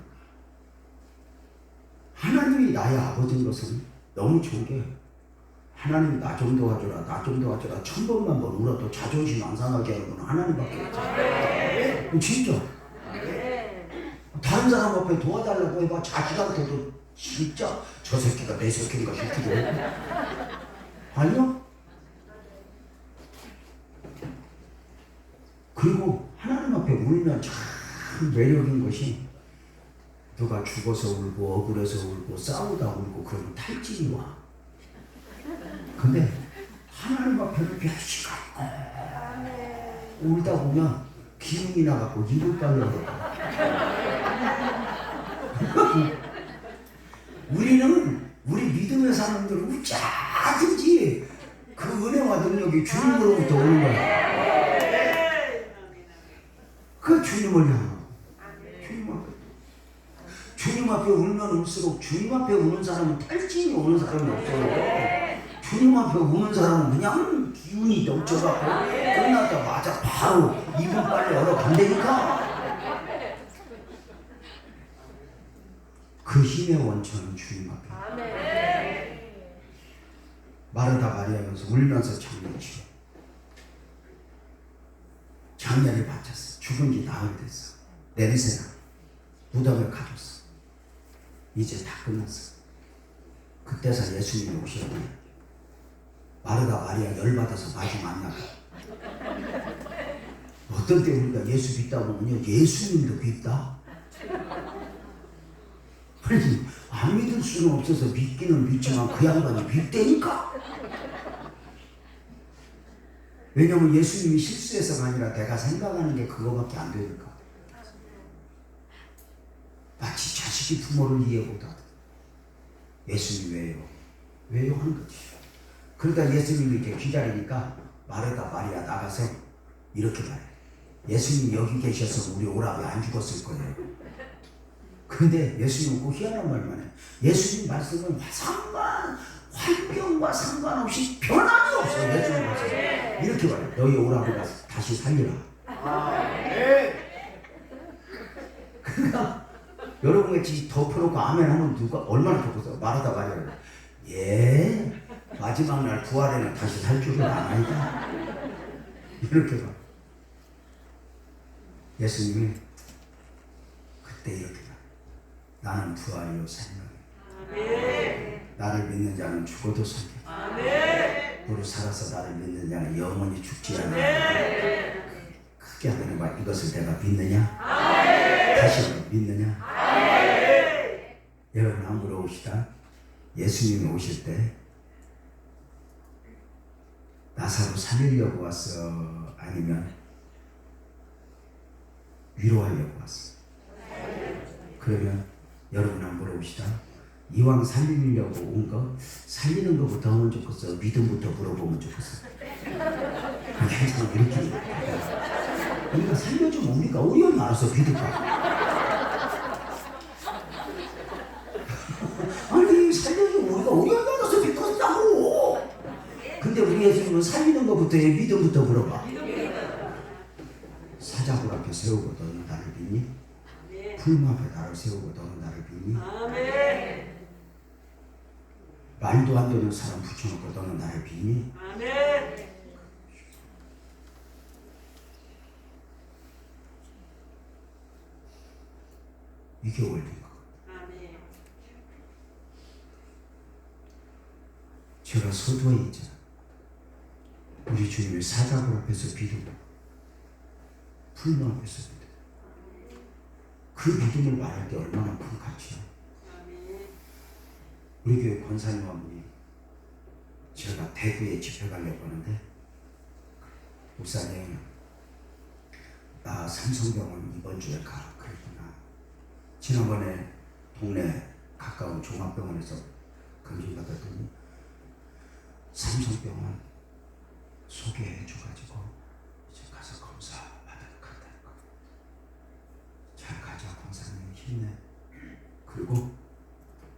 Speaker 1: 하나님이 나의 아버지인 것은 너무 좋은 게 하나님이 나 좀 도와줘라, 나 좀 도와줘라. 1000번만 울어도 자존심 안 상하게 하는 건 하나님밖에 없잖아. 진짜. 다른 사람 앞에 도와달라고 해봐. 자식한테도 진짜 저 새끼가 내 새끼인가 싶기도 해. 아니요? 그리고 하나님 앞에 울면 참 매력인 것이 누가 죽어서 울고 억울해서 울고 싸우다 울고 그러면 탈진이 와. 근데 하나님 앞에는 몇 시간 울다 보면 기운이 나갖고 입을 빨려버려. 우리는 우리 믿음의 사람들 울자든지 그 은혜와 능력이 주님으로부터 오는 거야. 그 주님을 향하고 주님 앞에 울면 울수록 주님 앞에 우는 사람은 탈진이 오는 사람이 없어요. 주님 앞에 우는 사람은 그냥 기운이 넘쳐갖고 끝나자마자 바로 입을 빨리 열어간다니까. 그 힘의 원천은 주님 앞에. 마르다 마리아면서 울면서 장례치고 장례를 바쳤어. 죽은 지 나흘 됐어. 냄새나. 무덤에 가뒀어. 이제 다 끝났어. 그때서 예수님이 오셨더니 마르다 마리아 열받아서 마중 안 나가. 어떤 때 우리가 예수 믿다 보면요, 예수님도 믿다. 아니, 안 믿을 수는 없어서 믿기는 믿지만 그 양반이 믿다니까. 왜냐면 예수님이 실수해서가 아니라 내가 생각하는 게 그거밖에 안 되니까. 마치 자식이 부모를 이해 못하다. 예수님 왜요 하는 거지. 그러다 예수님이 이렇게 기다리니까 마르다 마리아 나가서 이렇게 말해. 예수님 여기 계셔서 우리 오라비 안 죽었을 거예요. 근데 예수님은 그 희한한 말만 해. 예수님 말씀은 환경과 상관없이 변함이 없어. 예수님 말씀 이렇게 말해. 너희 오라버가 다시 살리라. 그러니까 여러분 같이 덮어놓고 아멘 하면 누가 얼마나 좋겠어. 말하다 말이야. 예, 마지막 날 부활에는 다시 살 줄은 아나이다. 이렇게 봐. 예수님이 그때 이렇게 봐. 나는 부활이요 생명이요. 나를 믿는 자는 죽어도 살게. 무릇 살아서 나를 믿는 자는 영원히 죽지 않아. 크게 하는 말. 이것을 내가 믿느냐? 다시 한번 믿느냐? 여러분 안 물어봅시다. 예수님이 오실 때 나사로 살리려고 왔어? 아니면 위로하려고 왔어? 그러면 여러분 안 물어봅시다. 이왕 살리려고 온 거 살리는 것부터 하면 좋겠어? 믿음부터 물어보면 좋겠어? 괜찮아. 이렇게 우리가 살려주면 우리가 어려운 알아서 믿을까? 아니 살려주면 우리가 어려운 알아서 믿겠다고. 근데 우리 예수님은 살리는 것부터 해. 믿음부터 물어봐. 사자굴 앞에 세우고 너는 나를 믿니? 풀무 앞에 나를 세우고 너는 나를 믿니? 말도 안 되는 사람 붙여놓고 너는 나를 믿니? 이게 원리인 것 같아요. 제가 서두에 있잖아. 우리 주님의 사자굴 앞에서 비두고 풀무 앞에서 비두고 그 믿음을 말할 때 얼마나 큰 가치야. 우리 교회 권사님 한 분이 제가 대구에 집회 가려고 하는데 목사님 나 삼성병원 이번 주에 가. 그랬구나. 지난번에 동네 가까운 종합병원에서 검진받았더니 삼성병원 소개해줘가지고 이제 가서 검사 받으러 간다니까. 잘 가자 권사님 힘내. 그리고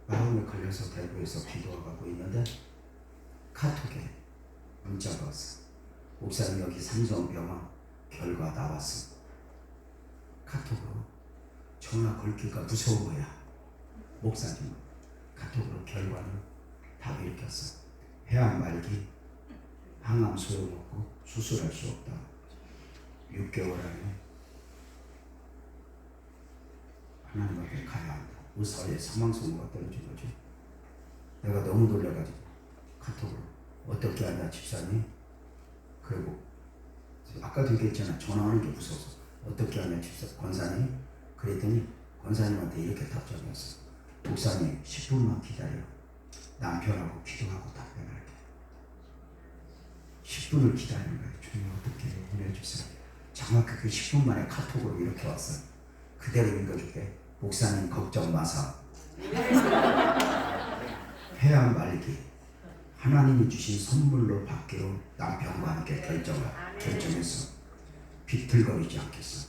Speaker 1: 마음에 걸려서 대구에서 기도하고 있는데 카톡에 문자가 왔어. 목사님 여기 삼성병원 결과 나왔어. 카톡으로 전화 걸기가 무서운 거야. 목사님 카톡으로 결과는 다 읽혔어. 해양 말기, 항암 소용없고 수술할 수 없다. 6개월 안에 하나님 앞에 가야 한다. 의사의 사망 선고가 떨어진 거지. 내가 너무 놀라가지고 카톡으로 어떻게 하냐 집사님. 그리고 아까도 얘기했잖아. 전화하는 게 무서워서 어떻게 하냐 집사 권사님. 그랬더니 권사님한테 이렇게 답장했어. 목사님 10분만 기다려. 남편하고 기도하고 답변할게. 10분을 기다리는 거야. 주님 어떻게 보내주세요. 정확히 그 10분 만에 카톡으로 이렇게 왔어. 그대로 읽어줄게. 목사님 걱정 마사. 해양 말기 하나님이 주신 선물로 받기로 남편과 함께 결정했어. 비틀거리지 않겠어.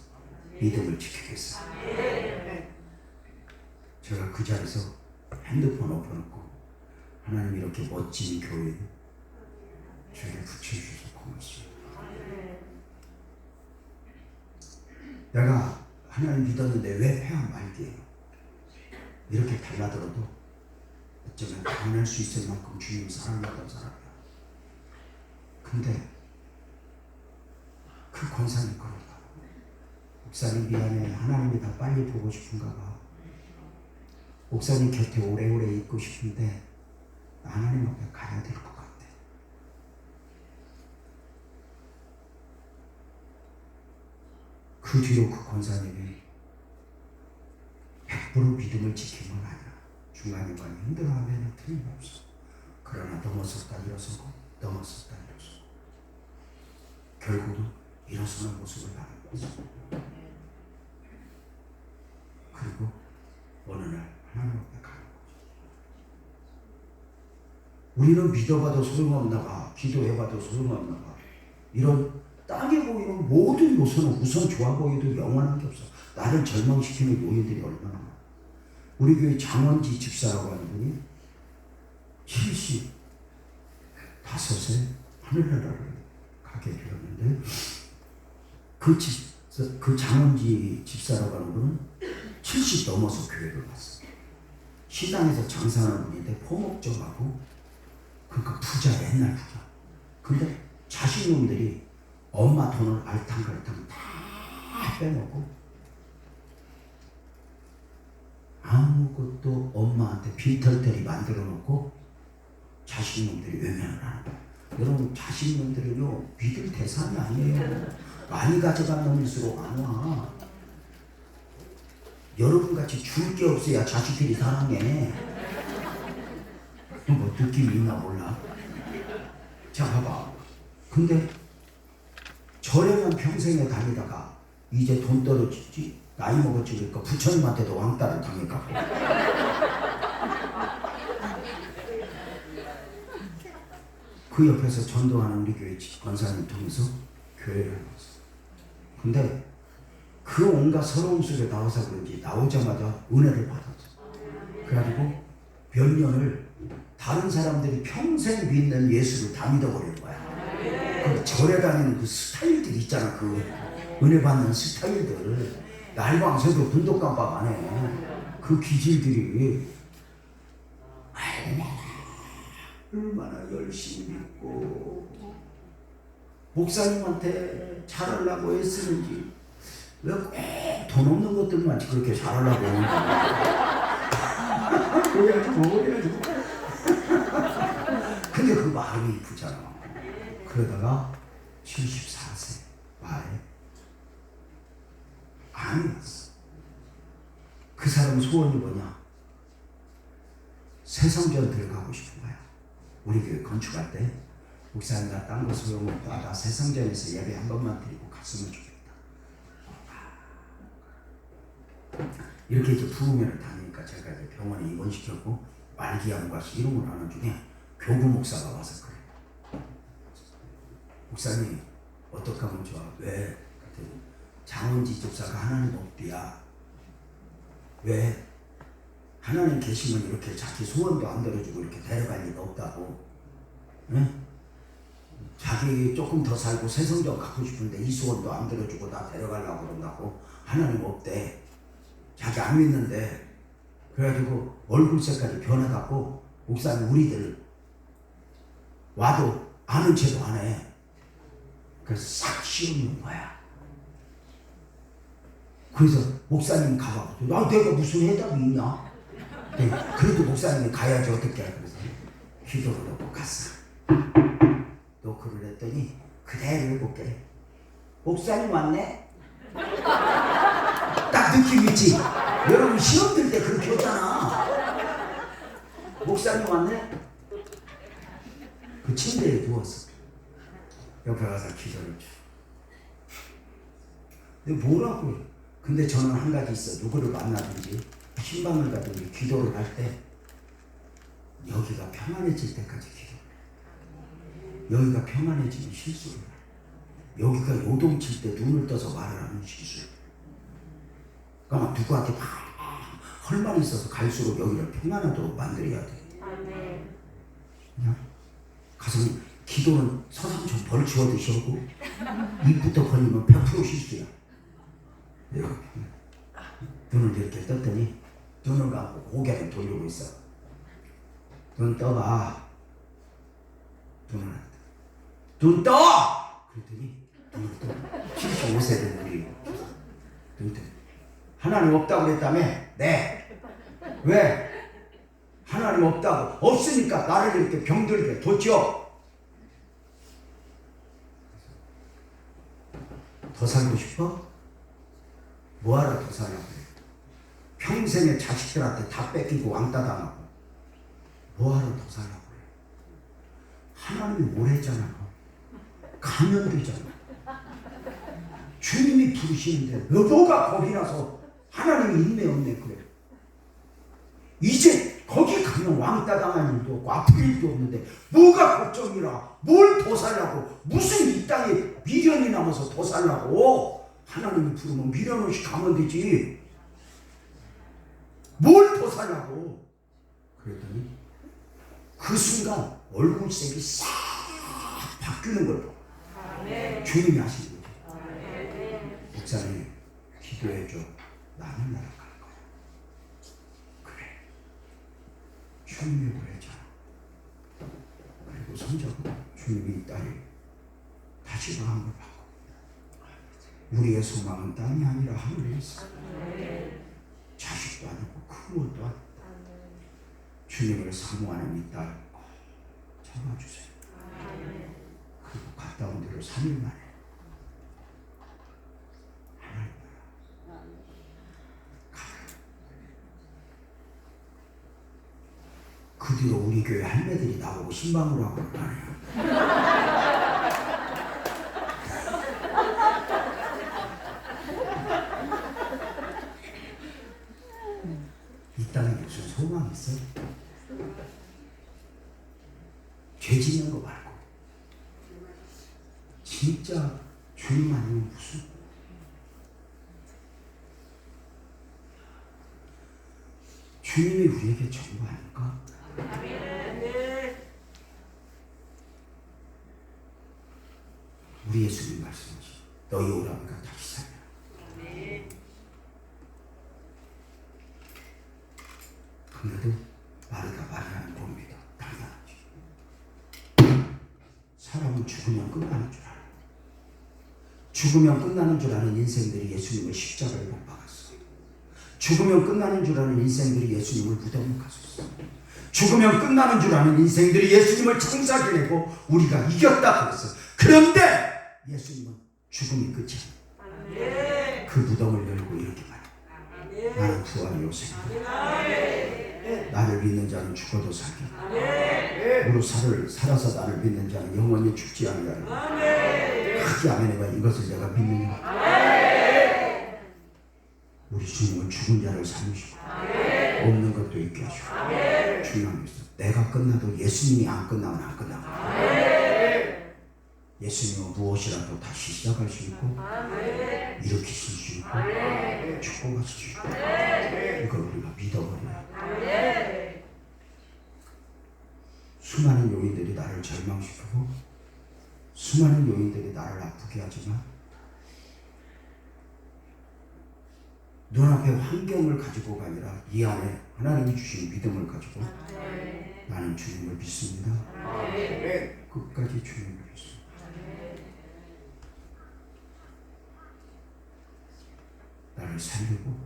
Speaker 1: 믿음을 지키겠어. 제가 그 자리에서 핸드폰 엎어놓고 하나님 이렇게 멋진 교회 주에 붙여주셔서 고맙습니다. 내가 하나님 믿었는데 왜 폐암 말기예요? 이렇게 달라들어도 어쩌면 당할 수 있을 만큼 주님 사랑하던 사람이야. 근데 그 권사님 그런가. 목사님 미안해. 하나님이 다 빨리 보고 싶은가 봐. 목사님 곁에 오래오래 있고 싶은데 하나님 앞에 가야 될 것 같아. 그 뒤로 그 권사님이 100% 믿음을 지킨 건 아니야. 중간중간 힘들어하면 틀림없어. 그러나 넘어섰다 일어서고 넘어섰다 일어서고 결국은 일어서는 모습을 나는 거지. 그리고 어느 날 하나님 앞에 가는 거지. 우리는 믿어봐도 소용없나 봐. 기도해봐도 소용없나 봐. 이런 땅에 보이는 모든 요소는 우선 좋아 보여도 영원한 게 없어. 나를 절망시키는 요인들이 얼마나 많아. 우리 교회 장원지 집사라고 하는 분이 75세 하늘나라를 가게 되었는데 그 장원지 집사라고 하는 분은 70 넘어서 교회를 갔어요. 시장에서 장사하는 분인데 포목점하고 그러니까 부자, 옛날 부자. 근데 자식놈들이 엄마 돈을 알탕갈탕 다 빼먹고 아무것도 엄마한테 빈털터리 만들어 놓고 자식놈들이 외면을 하는 거예요. 여러분, 자식놈들은요 믿을 대상이 아니에요. 많이 가져간 놈일수록 안 와. 여러분같이 줄 게 없어야 자식들이 사랑해. 뭐 느낌이 있나 몰라. 자, 봐봐. 근데 저렴한 평생에 다니다가 이제 돈 떨어지지, 나이 먹어지니까 부처님한테도 왕따를 당해갖고 그 옆에서 전도하는 우리 교회 권사님 통해서 교회를 나왔어. 근데 그 온갖 서러움 속에 나와서 그런지 나오자마자 은혜를 받았어. 그래가지고 몇 년을 다른 사람들이 평생 믿는 예수를 다 믿어버린 거야. 그 절에 다니는 그 스타일들 있잖아. 그 은혜 받는 스타일들. 날방새도 분독깜빡 안 해. 그 기질들이 얼마나 열심히 믿고 목사님한테 잘하려고 애쓰는지 왜 돈 없는 것들만 그렇게 잘하려고 그래야지. 근데 그 마음이 이쁘잖아. 그러다가 74세 말에 암이 왔어. 그 사람 소원이 뭐냐? 새성전 들어가고 싶은 거야. 우리 교회 건축할 때 목사님, 나 딴 거 소용없다. 나 새성전에서 예배 한 번만 드리고 갔으면 좋겠다. 이렇게 이제 부흥회를 다니니까 제가 이제 병원에 입원시켰고 말기암과 이름을 하는 중에 교구 목사가 와서 그래. 목사님, 어떻게 하면 좋아? 왜? 그랬더니 장원지 집사가 하나님 없디야. 왜? 하나님 계시면 이렇게 자기 소원도 안 들어주고 이렇게 데려갈 리가 없다고. 응? 자기 조금 더 살고 새성전 가고 싶은데 이 소원도 안 들어주고 나 데려가려고 그런다고. 하나님 없대. 자기 안 믿는데. 그래가지고 얼굴 색깔이 변해갖고 목사님 우리들 와도 아는 체도 안 해. 그래서 싹 씌우는 거야. 그래서 목사님 가봐도 내가 무슨 해답이 있냐? 네, 그래도 목사님이 가야지 어떻게 해. 그래서 기도를 놓고 갔어. 놓고 그랬더니 그대로 해볼게. 목사님 왔네? 딱 느낌 있지? 여러분 시험 들 때 그렇게 했잖아. 목사님 왔네? 그 침대에 누웠어. 옆에 가서 기도를 줘. 근데 뭐라고? 근데 저는 한 가지 있어. 누구를 만나든지 신방을 가든지 기도를 할 때 여기가 평안해질 때까지 기도를 해. 여기가 평안해지면 실수를 해. 여기가 요동칠 때 눈을 떠서 말을 하면 실수를 해. 그러니까 누구한테 막 헐만 있어서 갈수록 여기를 평안하도록 만들어야 돼. 그냥 가서 기도는 서삼촌 벌치워듯이 하고 입부터 벌리면 100% 실수야. 이렇게 눈을 이렇게 떴더니 눈을 감고 고개를 돌리고 있어. 눈 떠봐. 눈 떠! 그랬더니 눈을 떠. 75세 된 우리 눈 떠. 하나님 없다고 그랬다며? 네. 왜? 하나님 없다고. 없으니까 나를 이렇게 병들게 뒀죠. 더 살고 싶어? 뭐하러 더 살라고 그래? 평생에 자식들한테 다 뺏기고 왕따 당하고 뭐하러 더 살라고 그래? 하나님이 오래잖아. 가면 되잖아. 주님이 부르시는데 너가 거기 나서 하나님이 있네 없네 그래. 이제 거기 가면 왕따 당할 일도 없고 아플 일도 없는데 뭐가 걱정이라. 뭘 더 살라고. 무슨 이 땅에 미련이 남아서 더 살라고. 하나님이 부르면 미련 없이 가면 되지. 뭘 더 사냐고. 그랬더니 그 순간 얼굴색이 싹 바뀌는 걸 보고 주님이 하시는 거예요. 목사님 기도해줘. 나는 날아갈 거야. 그래. 주님이 그랬잖아. 그리고 손잡고 주님이 딸이 다시 마음을 바꿔. 우리의 소망은 땅이 아니라 하늘에 있어. 자식도 아니고 큰 것도 아니고 주님을 사모하는 이 딸 잡아주세요. 그리고 갔다 온 뒤로 3일 만에 하나님 그 뒤로 우리 교회 할매들이 나보고 신방으로 하고 그러네요. 이 땅에 무슨 소망이 있어? 죄 짓는 거 말고 진짜 주님 아니면 무슨 주님이 우리에게 전부 아닐까? 우리 예수님 말씀하시 너희 오라니까 다시 살려. 근데도 마르다 마리아는 봅니다. 당연하지. 사람은 죽으면 끝나는 줄 알아. 죽으면 끝나는 줄 아는 인생들이 예수님을 십자가에 못 박았어. 죽으면 끝나는 줄 아는 인생들이 예수님을 무덤에 갔었어. 죽으면 끝나는 줄 아는 인생들이 예수님을 창사하게 내고 우리가 이겼다 그랬어. 그런데 예수님은 죽음이 끝이야. 그 무덤을 열고 이렇게 말해. 나는 부활이요 생명. 나를 믿는 자는 죽어도 살게. 무릇 살아서 나를 믿는 자는 영원히 죽지 아니하리라. 크게 아멘해봐. 이것을 내가 믿느냐. 우리 주님은 죽은 자를 살리시고 없는 것도 있게 하시고 중요한 게 있어. 내가 끝나도 예수님이 안 끝나면 안 끝나고 예수님은 무엇이라도 다시 시작할 수 있고 일으키실 수 있고 축복하실 수 있고 이걸 우리가 믿어버려요. 수많은 요인들이 나를 절망시키고 수많은 요인들이 나를 아프게 하지만 눈앞에 환경을 가지고가 아니라 이 안에 하나님이 주신 믿음을 가지고 나는 주님을 믿습니다. 끝까지 주님을 믿습니다. 나를 살리고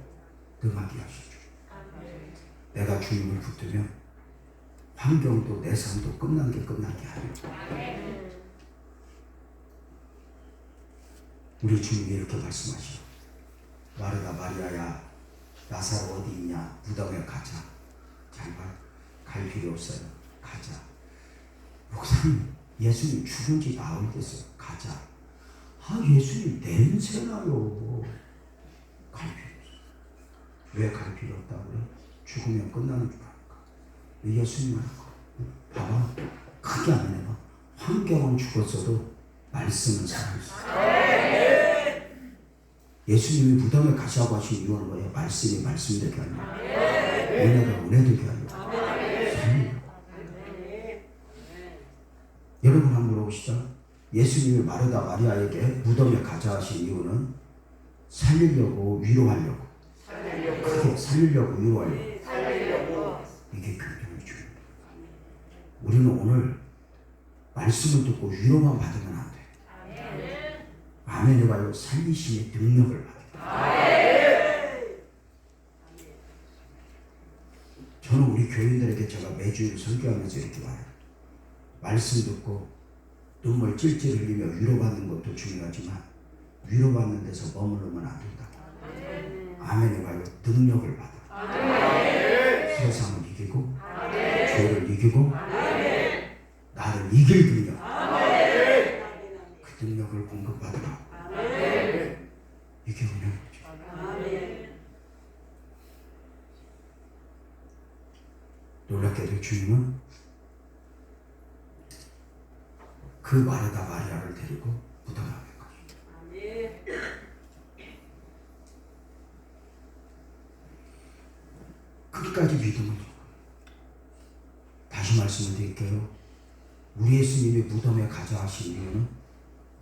Speaker 1: 능하게 하시죠. 내가 주님을 붙들면 환경도 내 삶도 끝난 게 하죠. 우리 주님이 이렇게 말씀하시죠. 마르다 마리아야 나사로 어디 있냐. 무덤에 가자. 잘 봐. 갈 필요 없어요. 가자. 목사님 예수님 죽은 지 나흘 됐어요. 가자. 아 예수님 냄새나요. 갈 필요 없어요. 왜 갈 필요 없다고 그래? 죽으면 끝나는 줄 아니까. 예수님 말고 봐봐. 크게 안 해봐. 환경은 죽었어도 말씀은 살아있어. 예수님이 무덤에 가시라고 하신 이유는 뭐예요? 말씀이 말씀되게 하려고 은혜가 은혜되게 하려고 살리려고. 여러분 한번 물어보시죠. 예수님이 마르다 마리아에게 무덤에 가자 하신 이유는 살리려고 위로하려고 크게 살리려고 위로하려고 이게 굉장히 중요해요. 우리는 오늘 말씀을 듣고 위로만 받으면 안 돼. 아멘 해봐요. 살리심의 능력을 받아요. 저는 우리 교인들에게 제가 매주일 설교하면서 이렇게 말해요. 말씀 듣고 눈물 찔찔 흘리며 위로받는 것도 중요하지만 위로받는 데서 머무르면 안 된다. 아멘 해봐요. 능력을 받아. 세상을 이기고 죄를 이기고 나를 이길 능력. 그 능력을 공급받으라. 이게 은혜죠. 놀랍게도 주님은 그 마르다 마리아를 데리고 무덤 앞에 가시죠. 그렇게 끝까지 믿음을 줘. 다시 말씀을 드릴게요. 우리 예수님이 무덤에 가자 하신 이유는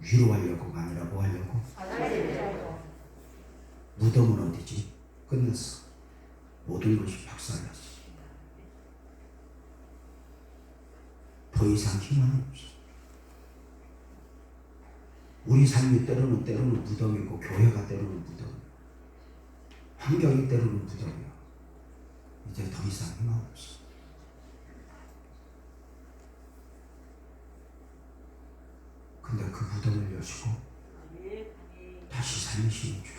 Speaker 1: 위로하려고가 아니라 뭐 하려고? 무덤은 어디지? 끝났어. 모든 것이 박살났어. 더 이상 희망이 없어. 우리 삶이 때로는 무덤이고 교회가 때로는 무덤이야. 환경이 때로는 무덤이야. 이제 더 이상 희망 없어. 근데 그 무덤을 여시고 다시 살리시는 주.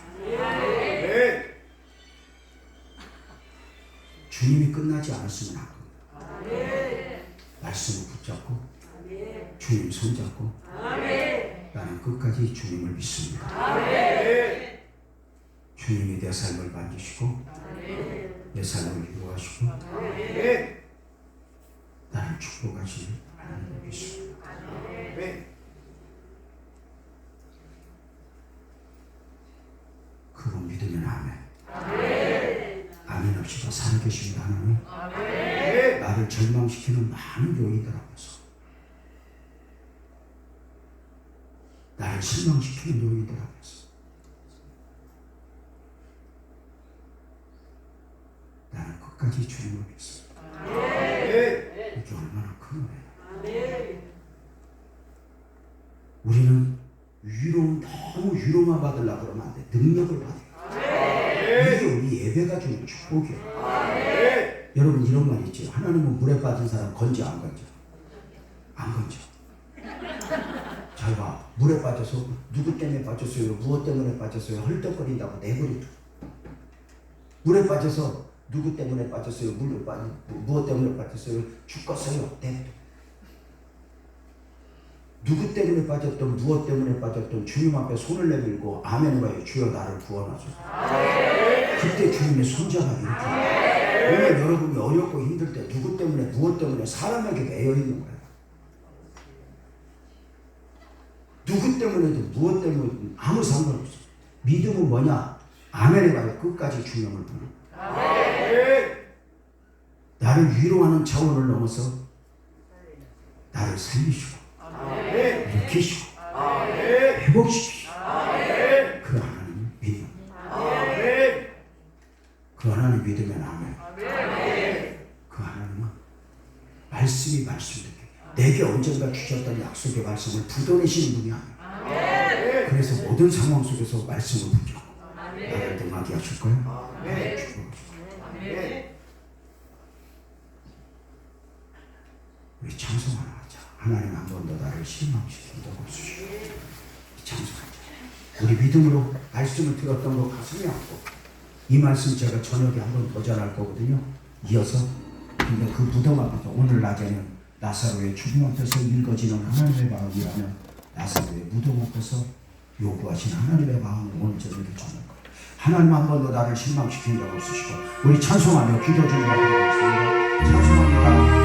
Speaker 1: 주님이 끝나지 않았으면 안 겁니다. 말씀을 붙잡고 주님 손잡고 나는 끝까지 주님을 믿습니다. 주님이 내 삶을 만지시고 내 삶을 위로하시고 나를 축복하시는 하나님을 믿습니다. 그분 믿으면 아멘. 아멘 없이도 살아계신 하나님, 나를 절망시키는 많은 요인들 앞에서, 나를 실망시키는 요인들 앞에서 나는 끝까지 주님을 믿습니다. 이게 얼마나 큰 은혜야. 우리는 너무 위로만 받으려고 그러면 안 돼. 능력을 받아요. 이게 우리 예배가 주는 축복이에요. 여러분 이런 말 있죠. 하나님은 물에 빠진 사람 건져 안 건져? 안 건져. 잘 봐. 물에 빠져서 누구 때문에 빠졌어요? 무엇 때문에 빠졌어요? 헐떡거린다고 내버려둬. 물에 빠져서 누구 때문에 빠졌어요? 무엇 때문에 빠졌어요? 죽었어요. 내버려. 누구 때문에 빠졌던 무엇 때문에 빠졌던 주님 앞에 손을 내밀고 아멘 봐요. 주여 나를 구원하소서. 그때 주님의 손자가 이렇게 오늘 여러분이 어렵고 힘들 때 누구 때문에 무엇 때문에 사람에게 매여 있는 거예요. 누구 때문에든 무엇 때문에든 아무 상관없어. 믿음은 뭐냐? 아멘 봐요. 끝까지 주님을 부르는 나를 위로하는 차원을 넘어서 나를 살리시고 일으키시고 회복시키시고 그 하나님 믿음. 그 하나님 믿으면 아멘. 그 하나님은 말씀이 말씀되게 내게 언젠가 주셨던 약속의 말씀을 붙들으시는 분이 아니에요. 그래서 모든 상황 속에서 말씀을 붙잡고 나를 등하게 하실 거예요. 우리 찬송 하나 하자. 하나님 한 번 더 나를 실망시킨다고 주시오. 찬송하자. 우리 믿음으로 말씀을 들었던 거 가슴에 안고 이 말씀 제가 저녁에 한 번 더 전할 거거든요. 이어서 근데 그 무덤 앞에서 오늘 낮에는 나사로의 죽음 앞에서 읽어지는 하나님의 마음이라면 나사로의 무덤 앞에서 요구하신 하나님의 마음을 오늘 저녁에 전할 거예요. 하나님 한 번 더 나를 실망시킨 적 없으시고 우리 찬송하며 기도 좀 하겠습니다. 찬송합니다.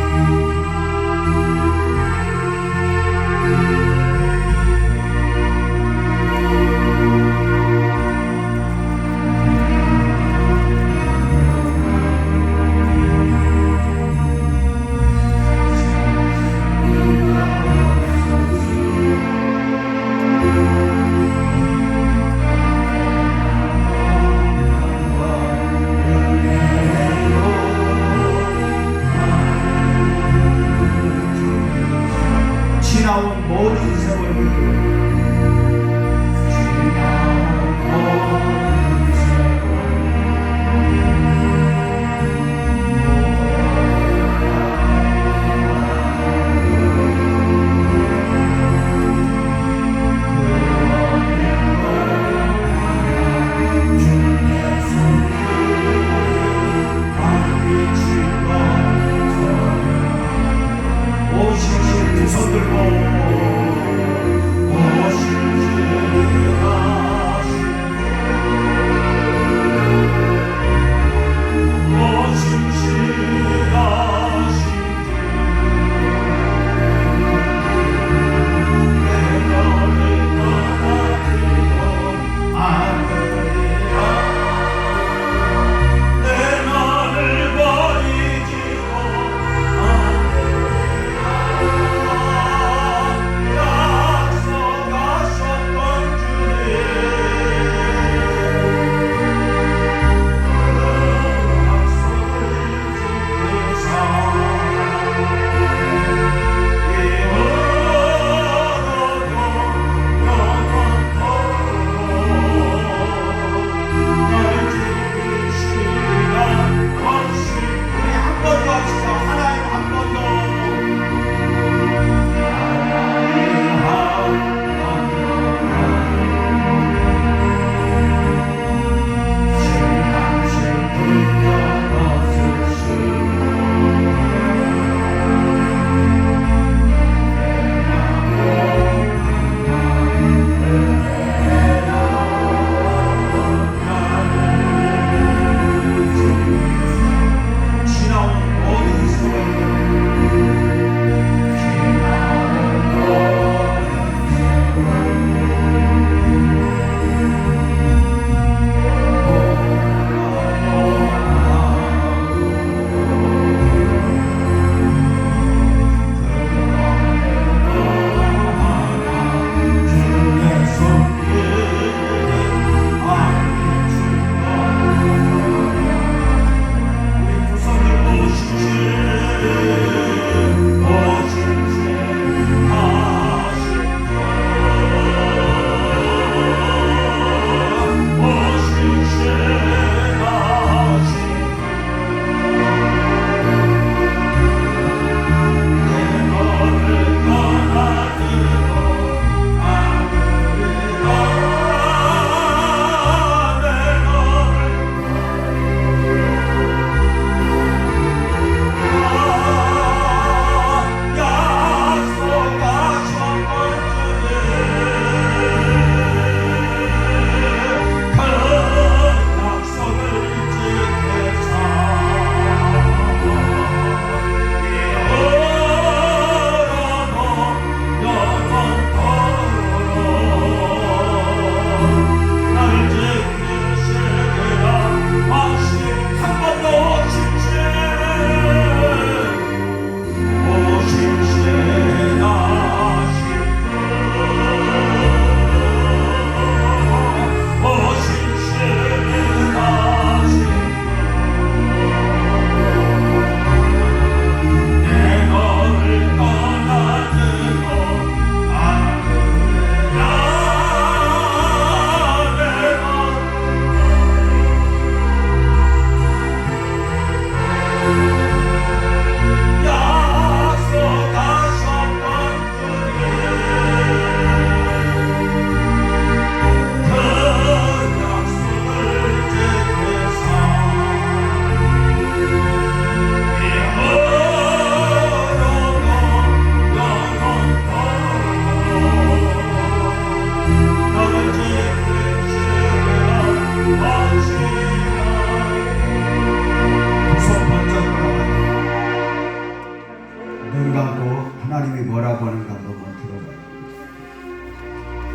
Speaker 1: 뭐라고 하는가 한번 들어봐요.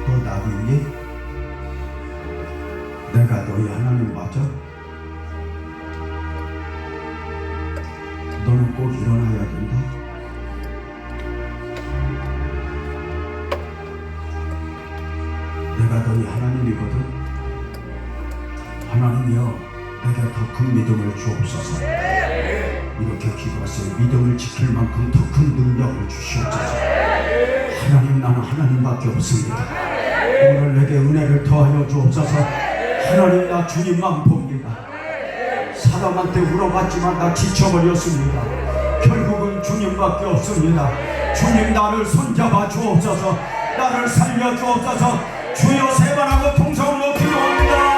Speaker 1: 너 나비니? 내가 너희 하나님 맞아? 너는 꼭 일어나야 된다. 내가 너희 하나님이거든. 하나님이여, 내게 더 큰 믿음을 주옵소서. 이렇게 기도하세요. 믿음을 지킬 만큼 더 큰 능력을 주시옵소서. 하나님, 나는 하나님밖에 없습니다. 오늘 내게 은혜를 더하여 주옵소서. 하나님, 나 주님만 봅니다. 사람한테 물어봤지만 나 지쳐버렸습니다. 결국은 주님밖에 없습니다. 주님, 나를 손잡아 주옵소서. 나를 살려 주옵소서. 주여, 세번하고 통성으로 기도합니다.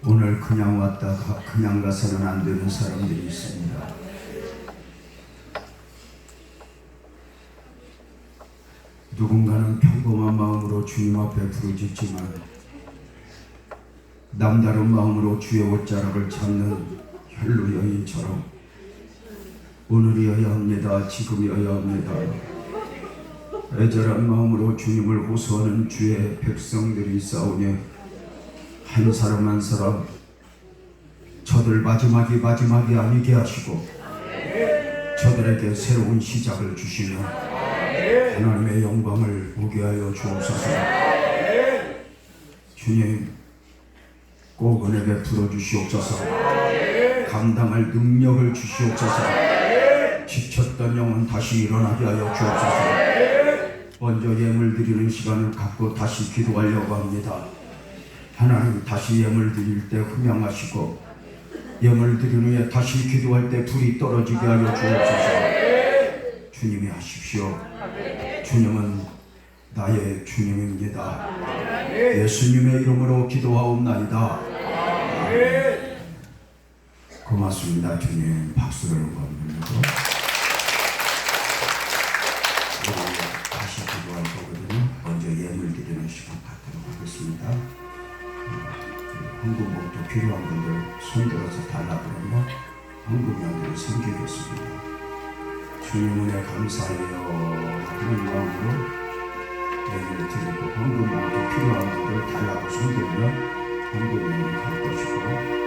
Speaker 1: 오늘 그냥 왔다가 그냥 가서는 안 되는 사람들이 있습니다. 누군가는 평범한 마음으로 주님 앞에 부르짖지만 남다른 마음으로 주의 옷자락을 찾는 혈루 여인처럼 오늘이어야 합니다. 지금이어야 합니다. 애절한 마음으로 주님을 호소하는 주의 백성들이 싸우니 한 사람 한 사람 저들 마지막이 아니게 하시고 저들에게 새로운 시작을 주시며 하나님의 영광을 보게 하여 주옵소서. 주님 꼭 은혜 베풀어 주시옵소서. 감당할 능력을 주시옵소서. 지쳤던 영혼 다시 일어나게 하여 주옵소서. 먼저 예물 드리는 시간을 갖고 다시 기도하려고 합니다. 하나님 다시 예물 드릴 때 흠양하시고 예물 드린 후에 다시 기도할 때 불이 떨어지게 하여 주옵소서. 주님이 하십시오. 주님은 나의 주님입니다. 예수님의 이름으로 기도하옵나이다. 아멘. 고맙습니다. 주님 박수를 보내고 다시 기도할 거거든요. 먼저 예물 드리는 시간 갖도록 하겠습니다. 헌금복도 필요한 분들 손들어서 달라 그러면 헌금량들을 섬기겠습니다. 주님 은혜 감사해요 하는 마음으로 예물을 드리고 헌금복도 필요한 분들 달라고 손들면 헌금량을 갈 것이고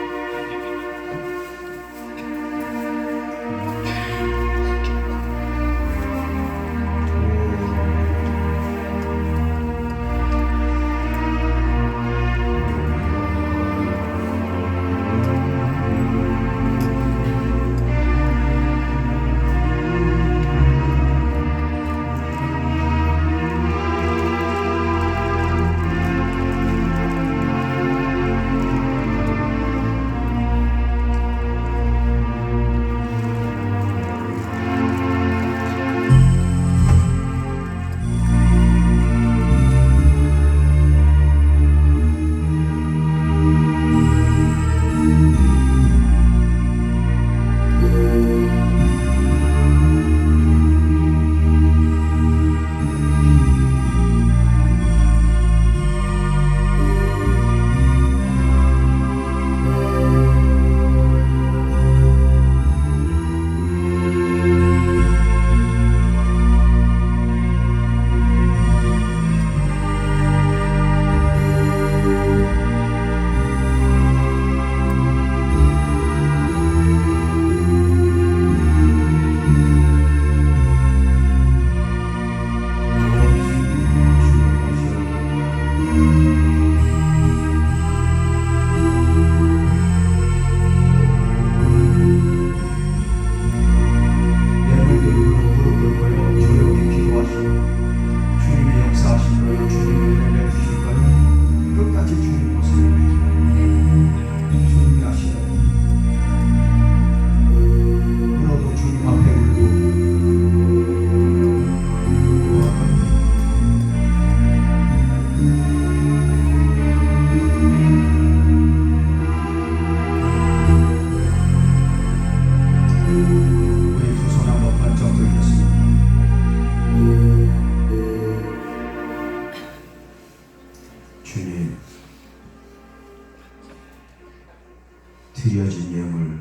Speaker 1: 드려진 예물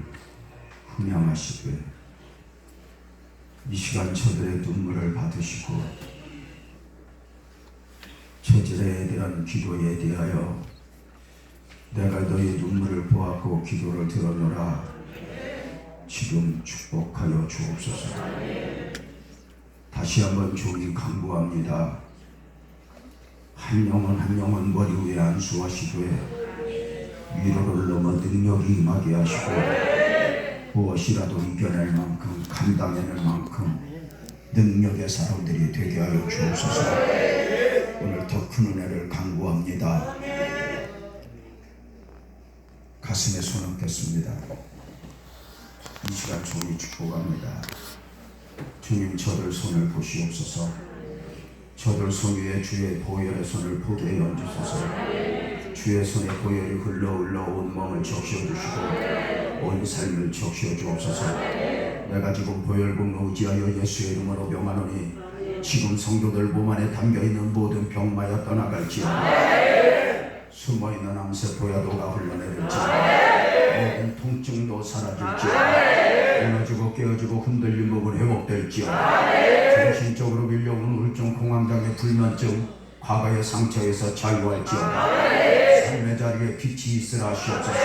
Speaker 1: 흠양하시되 이 시간 저들의 눈물을 받으시고 저들에 대한 기도에 대하여 내가 너희 눈물을 보았고 기도를 들어노라 지금 축복하여 주옵소서. 다시 한번 주님 간구합니다. 한 영혼 한 영혼 머리 위에 안수하시되 위로를 넘어 능력이 임하게 하시고 무엇이라도 이겨낼 만큼 감당해낼 만큼 능력의 사람들이 되게 하여 주옵소서. 오늘 더 큰 은혜를 간구합니다. 가슴에 손 얹겠습니다. 이 시간 주님 축복합니다. 주님 저들 손을 보시옵소서. 저들 손 위에 주의 보혈의 손을 보게 해 얹으소서. 주의 손에 보혈이 흘러 올라온 몸을 적셔 주시고 온 삶을 적셔 주옵소서. 내가 지금 보혈금을 의지하여 예수의 이름으로 명하노니 지금 성도들 몸 안에 담겨있는 모든 병마여 떠나갈지어다. 숨어있는 암세포야도가 흘러내릴지어다. 모든 통증도 사라질지어다. 무너지고 깨어지고 흔들림목은 회복될지어다. 정신적으로 밀려오는 우울증, 공황장애, 불면증, 과거의 상처에서 자유할지어다. 삶의 자리에 빛이 있으라 하시옵소서.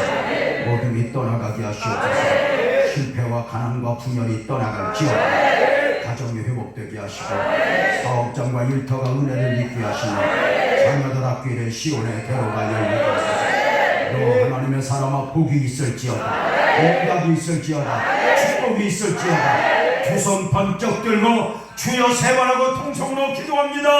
Speaker 1: 모둠이 떠나가게 하시옵소서. 실패와 가난과 분열이 떠나갈지어다. 가정이 회복되게 하시고 사업장과 일터가 은혜를 입게 하시며 자녀들 앞길에 시온의 대로가 열리게 하소서. 너 하나님의 사람아 복이 있을지어다. 응답이 있을지어다. 축복이 있을지어다. 두 손 번쩍 들고 주여 세 번 하고 통성으로 기도합니다.